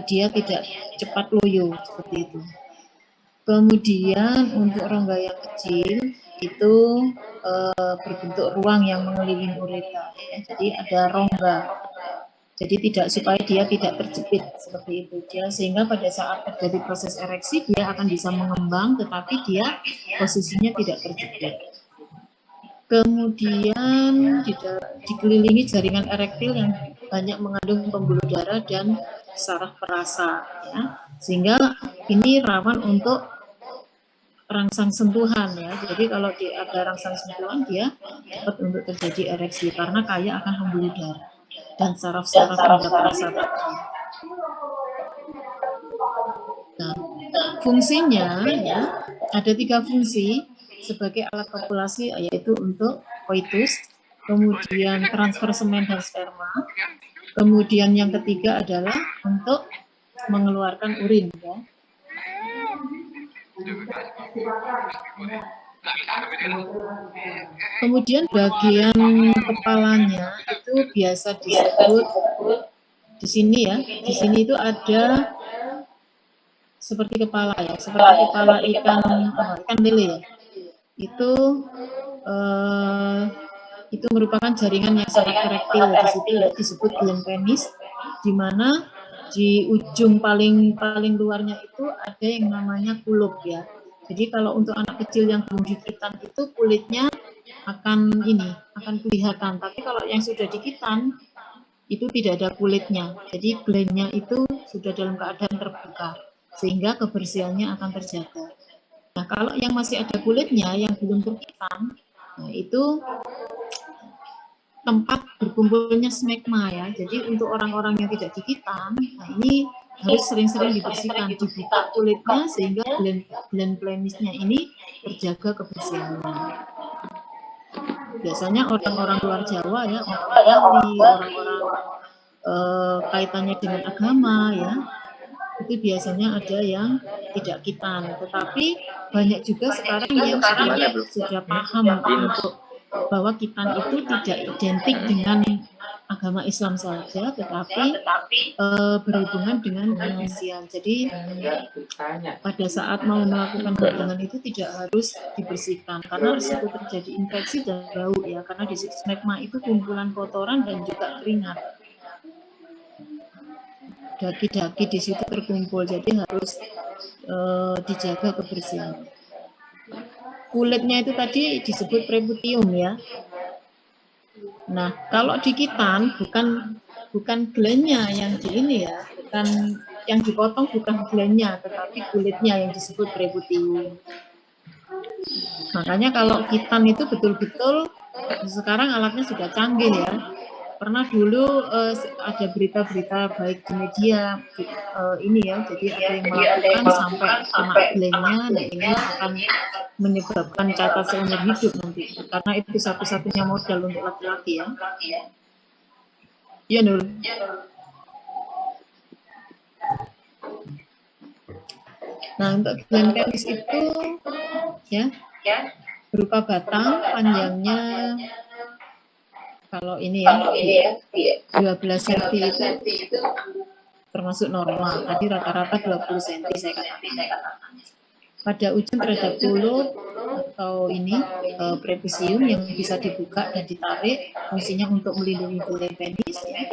dia tidak cepat loyo seperti itu. Kemudian untuk rongga yang kecil itu berbentuk ruang yang mengelilingi uretra ya. Jadi ada rongga, jadi supaya dia tidak terjepit seperti itu dia, sehingga pada saat terjadi proses ereksi dia akan bisa mengembang, tetapi dia posisinya tidak terjepit. Kemudian dikelilingi jaringan erektil yang banyak mengandung pembuluh darah dan saraf perasa ya, sehingga ini rawan untuk rangsang sentuhan ya. Jadi kalau ada rangsang sentuhan dia cepat untuk terjadi ereksi karena kaya akan pembuluh darah dan saraf-saraf indera perasa tadi. Nah, fungsinya ya ada 3 fungsi sebagai alat kopulasi, yaitu untuk koitus, kemudian transfer semen dan sperma, kemudian yang ketiga adalah untuk mengeluarkan urin ya. Kemudian bagian kepalanya itu biasa disebut di sini ya. Di sini itu ada seperti kepala ya, seperti kepala ikan lele ya. Itu merupakan jaringan yang sangat erektil. Di situ disebut gland penis, di mana di ujung paling luarnya itu ada yang namanya kulub ya. Jadi kalau untuk anak kecil yang belum dikitan itu kulitnya akan kelihatan, tapi kalau yang sudah dikitan itu tidak ada kulitnya. Jadi glandnya itu sudah dalam keadaan terbuka, sehingga kebersihannya akan terjaga. Nah kalau yang masih ada kulitnya yang belum terkitan, nah itu tempat berkumpulnya smegma ya. Jadi untuk orang-orang yang tidak dikitan, nah ini harus sering-sering dibersihkan, dibuka kulitnya sehingga gland penisnya ini terjaga kebersihannya. Biasanya orang-orang luar Jawa ya, orang-orang kaitannya dengan agama ya, itu biasanya ada yang tidak kitan. Tetapi banyak juga sekarang yang sudah paham untuk bahwa kitan itu tidak identik dengan agama Islam saja, tetapi berhubungan dengan manusia. Jadi pada saat mau melakukan hubungan itu tidak harus dibersihkan karena risiko terjadi infeksi dan bau ya, karena di situ smegma itu kumpulan kotoran dan juga keringat. Daki-daki di situ terkumpul, jadi harus dijaga kebersihan. Kulitnya itu tadi disebut preputium ya. Nah, kalau di kitan bukan glandnya yang di ini ya, bukan yang dipotong, bukan glandnya, tetapi kulitnya yang disebut preputium. Makanya kalau kitan itu betul-betul sekarang alatnya sudah canggih ya. Pernah dulu ada berita-berita baik di media ini ya, jadi ada yang melakukan sampai kena glandnya, nah ini akan menyebabkan cacat seumur hidup nanti, karena itu satu-satunya modal untuk laki-laki ya. Iya Nul. Nah untuk gland penis itu ya berupa batang, panjangnya kalau ini ya 12 cm itu termasuk normal. Tadi rata-rata 20 cm saya katakan. Pada ujung terhadap mulut atau ini prepusium yang bisa dibuka dan ditarik, fungsinya untuk melindungi gland penis ya.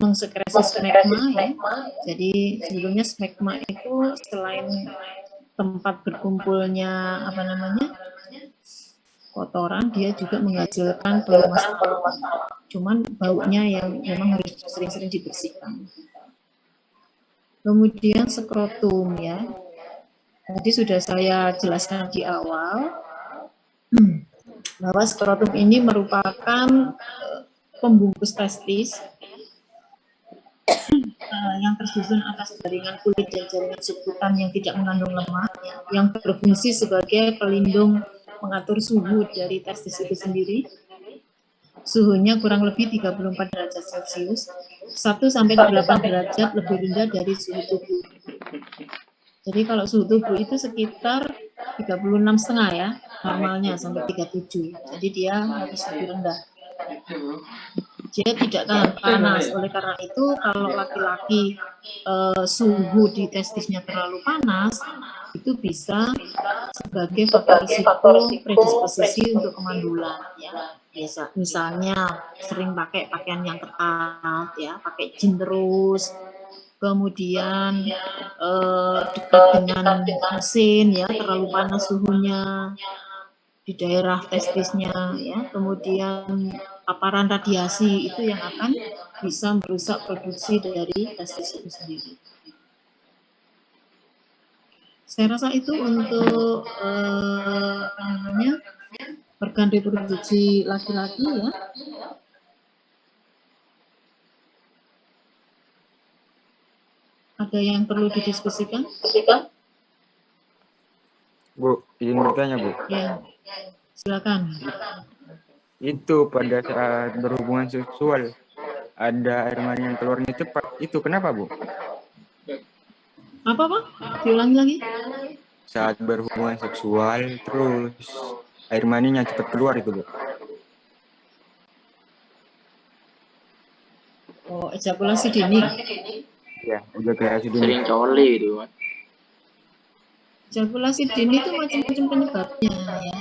Mengsekresi smegma ya. Jadi sebelumnya smegma itu selain tempat berkumpulnya kotoran, dia juga menghasilkan pelumas. Cuman baunya yang memang harus sering-sering dibersihkan. Kemudian skrotum ya. Tadi sudah saya jelaskan di awal bahwa skrotum ini merupakan pembungkus testis yang tersusun atas jaringan kulit dan jaringan subkutan yang tidak mengandung lemak, yang berfungsi sebagai pelindung mengatur suhu dari testis itu sendiri. Suhunya kurang lebih 34 derajat Celcius, 1-8 derajat lebih rendah dari suhu tubuh. Jadi kalau suhu tubuh itu sekitar 36,5 ya, normalnya sampai 37. Jadi dia harus lebih rendah. Dia tidak tahan panas. Oleh karena itu kalau laki-laki suhu di testisnya terlalu panas, itu bisa sebagai faktor risiko predisposisi untuk kemandulan ya. Misalnya sering pakai pakaian yang ketat ya, pakai jeans terus, kemudian dekat dengan mesin ya, terlalu panas suhunya di daerah testisnya ya, kemudian paparan radiasi itu yang akan bisa merusak produksi dari testis itu sendiri. Saya rasa itu untuk organ reproduksi laki-laki ya. Ada yang perlu didiskusikan? Bu, izin bertanya Bu. Ya, silakan. Itu pada saat berhubungan seksual ada air mani yang keluarnya cepat. Itu kenapa Bu? Apa Pak? Diulangi lagi. Saat berhubungan seksual terus air maninya cepat keluar itu Bu. Oh, ejakulasi dini. Ya, ejakulasi dini. Sering coli gitu kan. Ejakulasi dini itu macam-macam penyebabnya ya.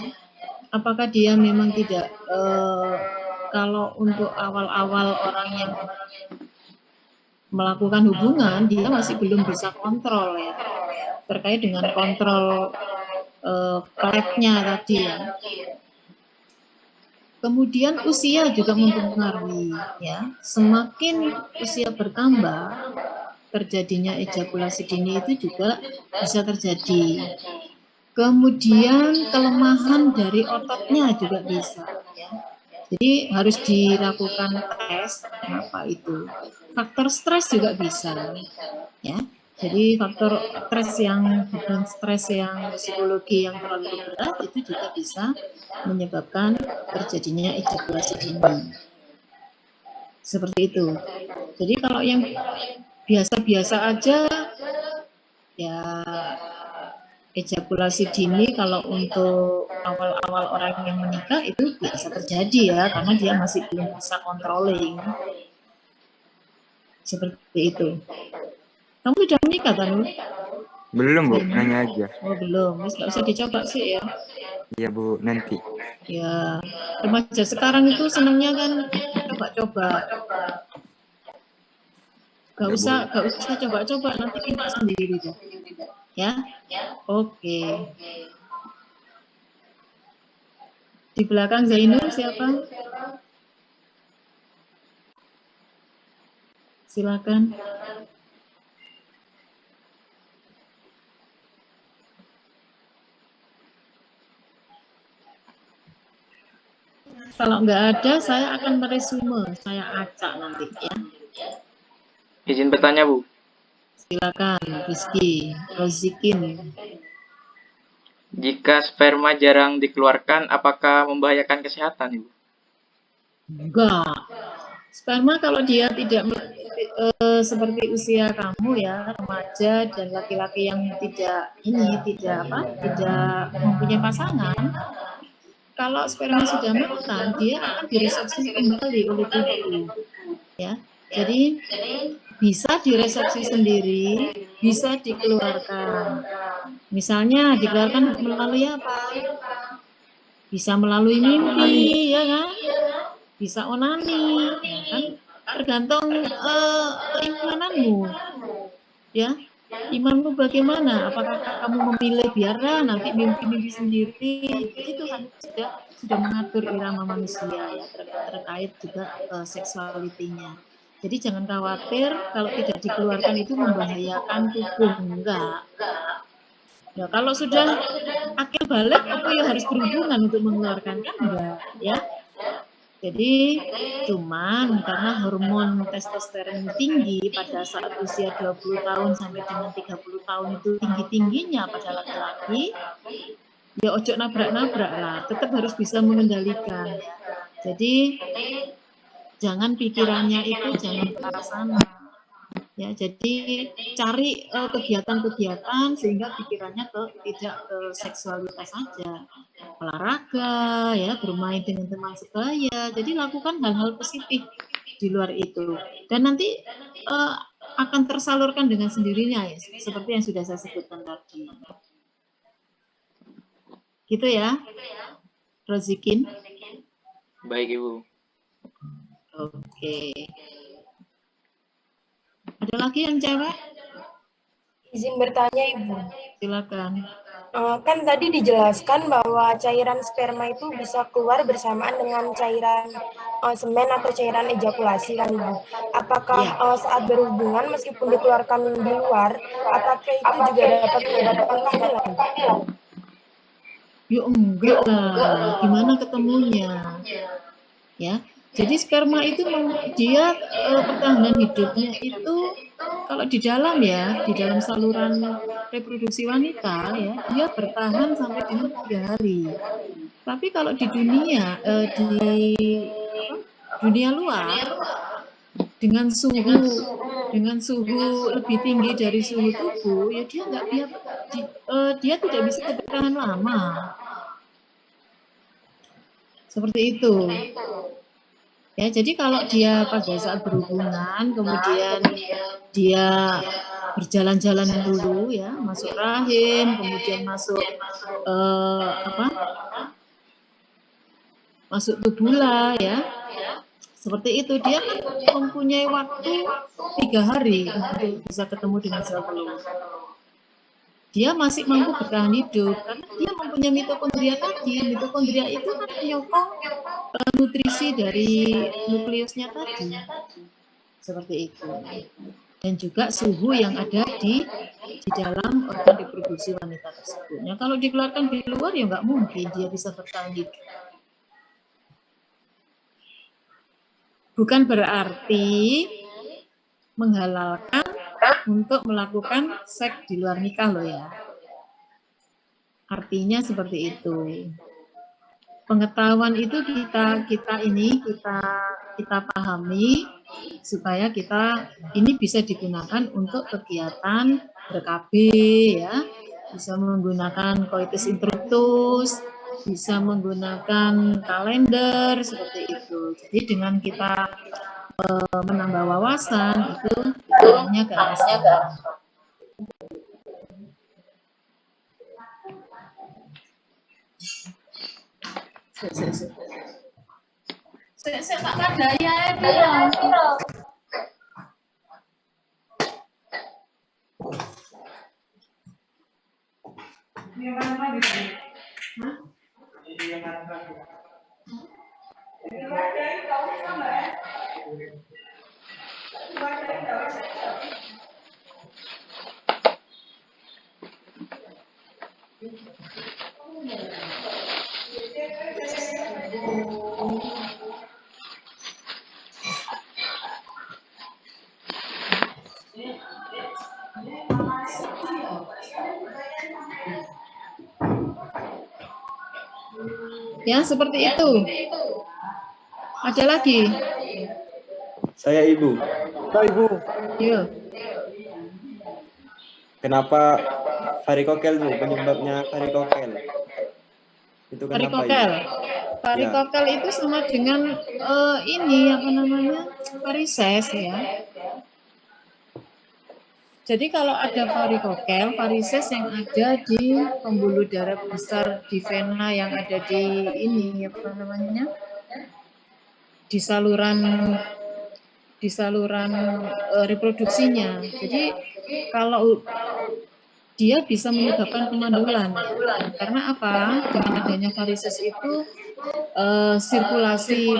Apakah dia memang tidak kalau untuk awal-awal orang yang melakukan hubungan, dia masih belum bisa kontrol ya, terkait dengan kontrol klepnya tadi ya. Kemudian usia juga mempengaruhi ya. Semakin usia bertambah, terjadinya ejakulasi dini itu juga bisa terjadi. Kemudian kelemahan dari ototnya juga bisa ya. Jadi harus dilakukan tes apa itu. Faktor stres juga bisa ya. Jadi faktor stres yang psikologi yang terlalu berat itu juga bisa menyebabkan terjadinya ejakulasi dini. Seperti itu. Jadi kalau yang biasa-biasa aja ya ejakulasi dini kalau untuk awal-awal orang yang menikah itu biasa terjadi ya, karena dia masih belum bisa controlling. Seperti itu. Kamu sudah menikah kan? Belum Bu, nanya aja. Oh belum, nggak usah dicoba sih ya. Iya Bu, nanti. Ya, remaja sekarang itu senangnya kan coba-coba. Gak usah coba-coba, nanti pintar sendiri deh. Ya, oke. Di belakang Zainul siapa? Silakan. Kalau nggak ada, saya akan meresume, saya acak nanti ya. Izin bertanya, Bu. Silakan, Rizky, Rozikin. Jika sperma jarang dikeluarkan, apakah membahayakan kesehatan, Ibu? Enggak. Sperma kalau dia tidak seperti usia kamu ya, remaja dan laki-laki yang tidak mempunyai pasangan, kalau sperma sudah matang, dia akan diresepsi kembali oleh tubuh. Ya, jadi bisa diresepsi sendiri, bisa dikeluarkan. Misalnya dikeluarkan melalui apa? Bisa melalui mimpi, ya kan? Bisa onani, ya kan? Tergantung keimananmu, ya. Imanmu bagaimana? Apakah kamu memilih biarlah nanti mimpi-mimpi sendiri? Jadi Tuhan sudah mengatur irama manusia ya terkait juga seksualitinya. Jadi jangan khawatir kalau tidak dikeluarkan itu membahayakan tubuh, enggak. Ya kalau sudah akil balik, apa ya harus berhubungan untuk mengeluarkan kan enggak, ya. Jadi cuman karena hormon testosteron tinggi pada saat usia 20 tahun sampai dengan 30 tahun itu tinggi-tingginya pada laki-laki, ya ojo nabrak-nabrak lah, tetap harus bisa mengendalikan. Jadi jangan pikirannya itu jangan ke arah sana. Ya, jadi cari kegiatan-kegiatan sehingga pikirannya tidak ke seksualitas saja. Olahraga, ya, bermain dengan teman sebaya. Jadi lakukan hal-hal positif di luar itu. Dan nanti akan tersalurkan dengan sendirinya ya, seperti yang sudah saya sebutkan tadi. Gitu ya, Rozikin. Baik, Ibu. Oke. Ada lagi yang cewek? Izin bertanya, Ibu. Silakan. Kan tadi dijelaskan bahwa cairan sperma itu bisa keluar bersamaan dengan cairan semen atau cairan ejakulasi kan, Ibu. Apakah saat berhubungan meskipun dikeluarkan di luar, apakah itu juga dapat menyebabkan kehamilan? Ya enggak lah, gimana ketemunya? Ya, jadi sperma itu dia pertahanan hidupnya itu kalau di dalam saluran reproduksi wanita ya, dia bertahan sampai dengan 3 hari. Tapi kalau di dunia dunia luar dengan suhu lebih tinggi dari suhu tubuh ya dia tidak bisa bertahan lama. Seperti itu. Ya, jadi kalau dia pada saat berhubungan, kemudian dia berjalan-jalan dulu ya, masuk rahim, kemudian masuk masuk tubula ya, seperti itu dia kan mempunyai waktu 3 hari untuk bisa ketemu dengan sel telur. Dia masih mampu bertahan hidup karena dia mempunyai mitokondria tadi. Mitokondria itu kan penyokong nutrisi dari nukleusnya tadi. Seperti itu. Dan juga suhu yang ada di dalam organ reproduksi wanita tersebut. Nah, kalau dikeluarkan di luar ya nggak mungkin dia bisa bertahan hidup. Bukan berarti menghalalkan untuk melakukan seks di luar nikah loh ya. Artinya seperti itu. Pengetahuan itu kita pahami supaya kita ini bisa digunakan untuk kegiatan ber-KB ya. Bisa menggunakan coitus interruptus, bisa menggunakan kalender seperti itu. Jadi dengan kita menambah wawasan itu arahnya ke arah sana. Saya tak kadaya itu. Ya, seperti itu. Ada lagi? Saya Ibu. Ibu. Iya. Kenapa varikokel Bu? Penyebabnya varikokel. Itu kenapa Varikokel. Ibu? Varikokel itu sama dengan ini apa namanya? Varises ya. Jadi kalau ada varikokel, varises yang ada di pembuluh darah besar di vena yang ada di ini apa namanya? Di saluran reproduksinya. Jadi kalau dia bisa menyebabkan pemandulan. Karena apa? Dengan adanya varises itu sirkulasi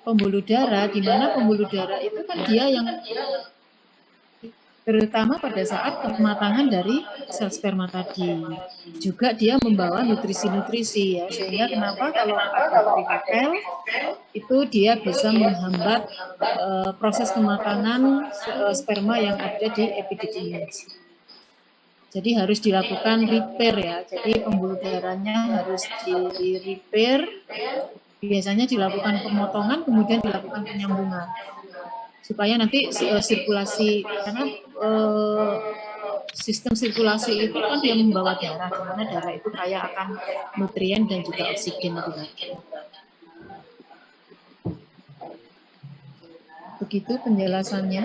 pembuluh darah, di mana pembuluh darah itu kan dia yang terutama pada saat kematangan dari sel sperma tadi. Juga dia membawa nutrisi-nutrisi ya, sehingga kenapa kalau ada varikokel itu dia bisa menghambat proses kematangan sperma yang ada di epididymis. Jadi harus dilakukan repair ya. Jadi pembuluh darahnya harus di repair. Biasanya dilakukan pemotongan, kemudian dilakukan penyambungan. Supaya nanti sirkulasi, karena sistem sirkulasi itu kan dia membawa darah, di mana darah itu kaya akan nutrien dan juga oksigen itu tadi. Begitu penjelasannya.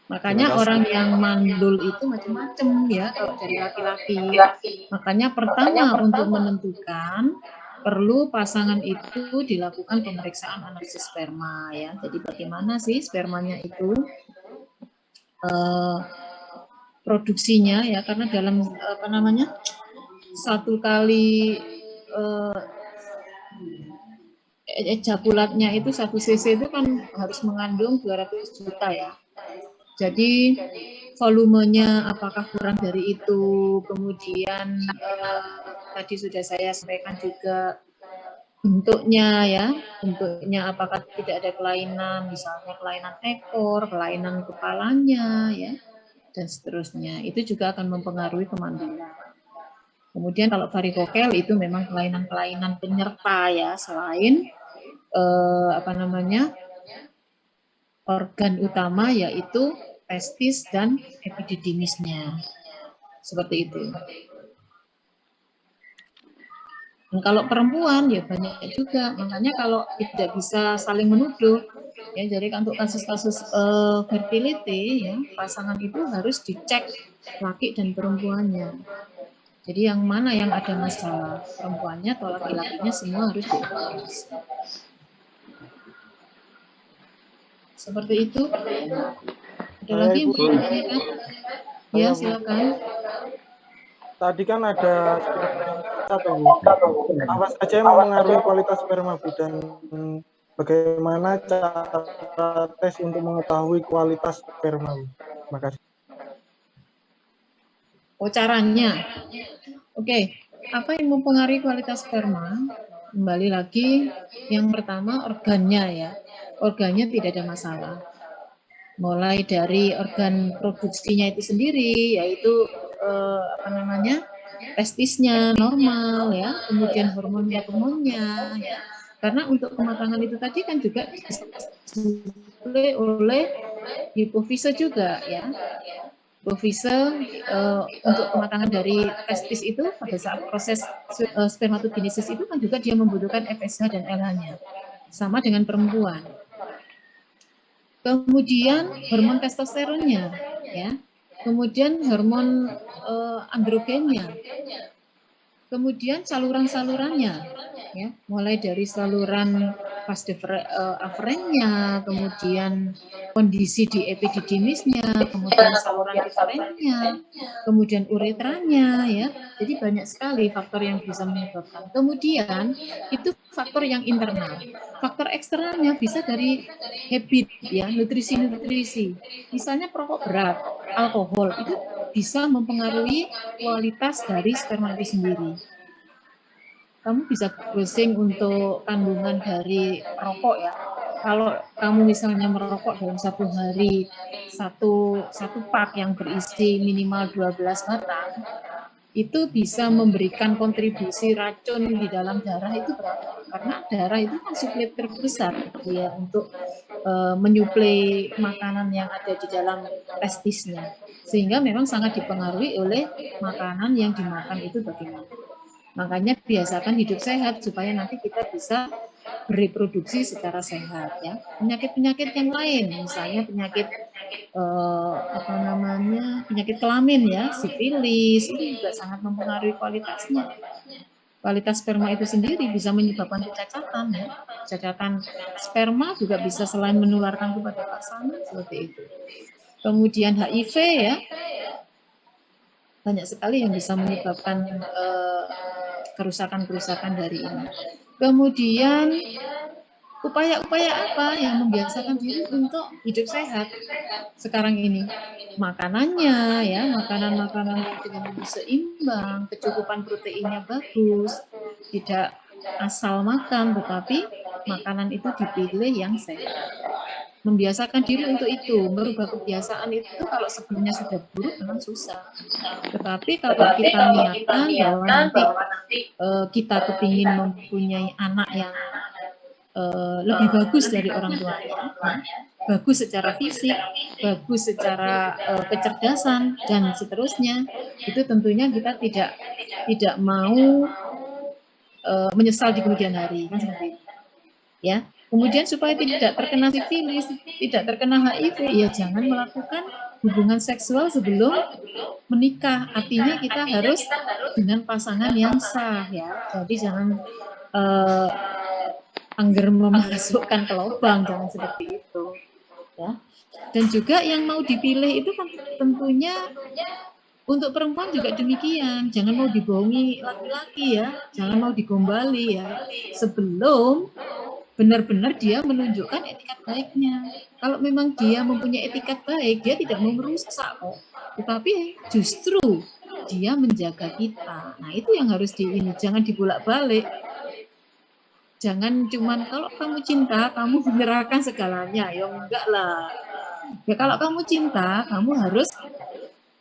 Makanya orang yang mandul itu macam-macam ya kalau dari laki-laki. Makanya pertama untuk menentukan perlu pasangan itu dilakukan pemeriksaan analisis sperma ya. Jadi bagaimana sih spermanya itu produksinya ya, karena dalam apa namanya satu kali ejakulatnya itu 1 cc itu kan harus mengandung 200 juta ya. Jadi volumenya apakah kurang dari itu, kemudian tadi sudah saya sampaikan juga bentuknya ya, bentuknya apakah tidak ada kelainan, misalnya kelainan ekor, kelainan kepalanya ya, dan seterusnya. Itu juga akan mempengaruhi kemandulan. Kemudian kalau varikokel itu memang kelainan-kelainan penyerta ya, selain apa namanya organ utama yaitu testis dan epididymisnya. Seperti itu. Dan kalau perempuan ya banyak juga, makanya kalau tidak bisa saling menuduh, ya jadi untuk kasus-kasus fertility ya pasangan itu harus dicek laki dan perempuannya. Jadi yang mana yang ada masalah, perempuannya atau laki-lakinya semua harus dievaluasi. Seperti itu. Ada lagi yang mau ditanyakan? Ya silakan. Tadi kan ada apa saja yang mempengaruhi kualitas sperma Bu, dan bagaimana cara tes untuk mengetahui kualitas sperma Bu? Terima kasih. Oh caranya. Oke, apa yang mempengaruhi kualitas sperma? Kembali lagi, yang pertama organnya ya. Organnya tidak ada masalah. Mulai dari organ produksinya itu sendiri, yaitu apa namanya testisnya normal ya, kemudian hormonnya ya. Karena untuk kematangan itu tadi kan juga disuplai oleh hipofise juga ya. Hipofise untuk kematangan dari testis itu pada saat proses spermatogenesis itu kan juga dia membutuhkan FSH dan LH-nya. Sama dengan perempuan. Kemudian hormon testosteronnya, ya. Kemudian hormon androgennya. Kemudian saluran-salurannya, ya, mulai dari saluran vas afferentnya, kemudian kondisi di epididymisnya, kemudian saluran efferentnya, kemudian uretranya, ya. Jadi banyak sekali faktor yang bisa menyebabkan. Kemudian itu faktor yang internal. Faktor eksternalnya bisa dari habit, ya, nutrisi-nutrisi. Misalnya perokok berat, alkohol itu bisa mempengaruhi kualitas dari sperma itu sendiri. Kamu bisa browsing untuk kandungan dari rokok, ya. Kalau kamu misalnya merokok dalam satu hari satu pak yang berisi minimal 12 batang, itu bisa memberikan kontribusi racun di dalam darah itu berapa? Karena darah itu kan suplai terbesar dia untuk menyuplai makanan yang ada di dalam testisnya. Sehingga memang sangat dipengaruhi oleh makanan yang dimakan itu bagaimana. Makanya biasakan hidup sehat supaya nanti kita bisa bereproduksi secara sehat, ya. Penyakit-penyakit yang lain, misalnya penyakit penyakit kelamin, ya, sifilis, itu juga sangat mempengaruhi kualitasnya. Kualitas sperma itu sendiri bisa menyebabkan kecacatan, ya. Kecacatan sperma juga bisa selain menularkan kepada pasangan seperti itu. Kemudian HIV, ya, banyak sekali yang bisa menyebabkan kerusakan-kerusakan dari ini. Kemudian upaya-upaya apa yang membiasakan diri untuk hidup sehat sekarang ini? Makanannya, ya, makanan-makanan yang dengan seimbang, kecukupan proteinnya bagus, tidak asal makan, tetapi makanan itu dipilih yang sehat. Membiasakan diri untuk itu, merubah kebiasaan itu kalau sebelumnya sudah buruk memang susah. Tetapi kalau kita niatkan bahwa nanti kita kepingin mempunyai anak yang lebih bagus dari orang tuanya, bagus secara fisik, bagus secara kecerdasan dan seterusnya, itu tentunya kita tidak mau menyesal di kemudian hari, kan seperti itu. Ya. Kemudian supaya tidak terkena sifilis, tidak terkena HIV, ya jangan melakukan hubungan seksual sebelum menikah. Artinya kita harus dengan pasangan yang sah, ya. Jadi jangan angger memasukkan ke lubang, jangan seperti itu, ya. Dan juga yang mau dipilih itu kan tentunya untuk perempuan juga demikian, jangan mau dibohongi laki-laki, ya, jangan mau digombali, ya, sebelum benar-benar dia menunjukkan etikat baiknya. Kalau memang dia mempunyai etikat baik, dia tidak mau merusak kok. Tetapi justru dia menjaga kita. Nah, itu yang harus jangan dibolak-balik. Jangan cuman kalau kamu cinta, kamu menyerahkan segalanya. Ya enggak lah. Ya kalau kamu cinta, kamu harus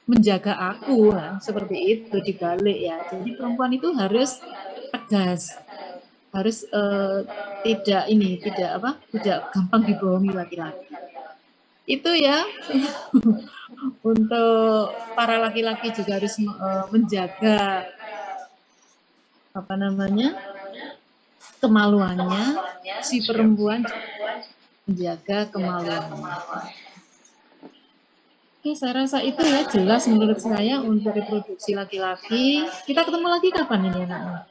menjaga aku, nah, seperti itu dibalik, ya. Jadi perempuan itu harus tegas. Harus tidak gampang dibohongi laki-laki. Itu, ya. Untuk para laki-laki juga harus menjaga kemaluannya, si perempuan menjaga kemaluannya. Oke, saya rasa itu, ya, jelas menurut saya untuk reproduksi laki-laki. Kita ketemu lagi kapan ini, anak-anak?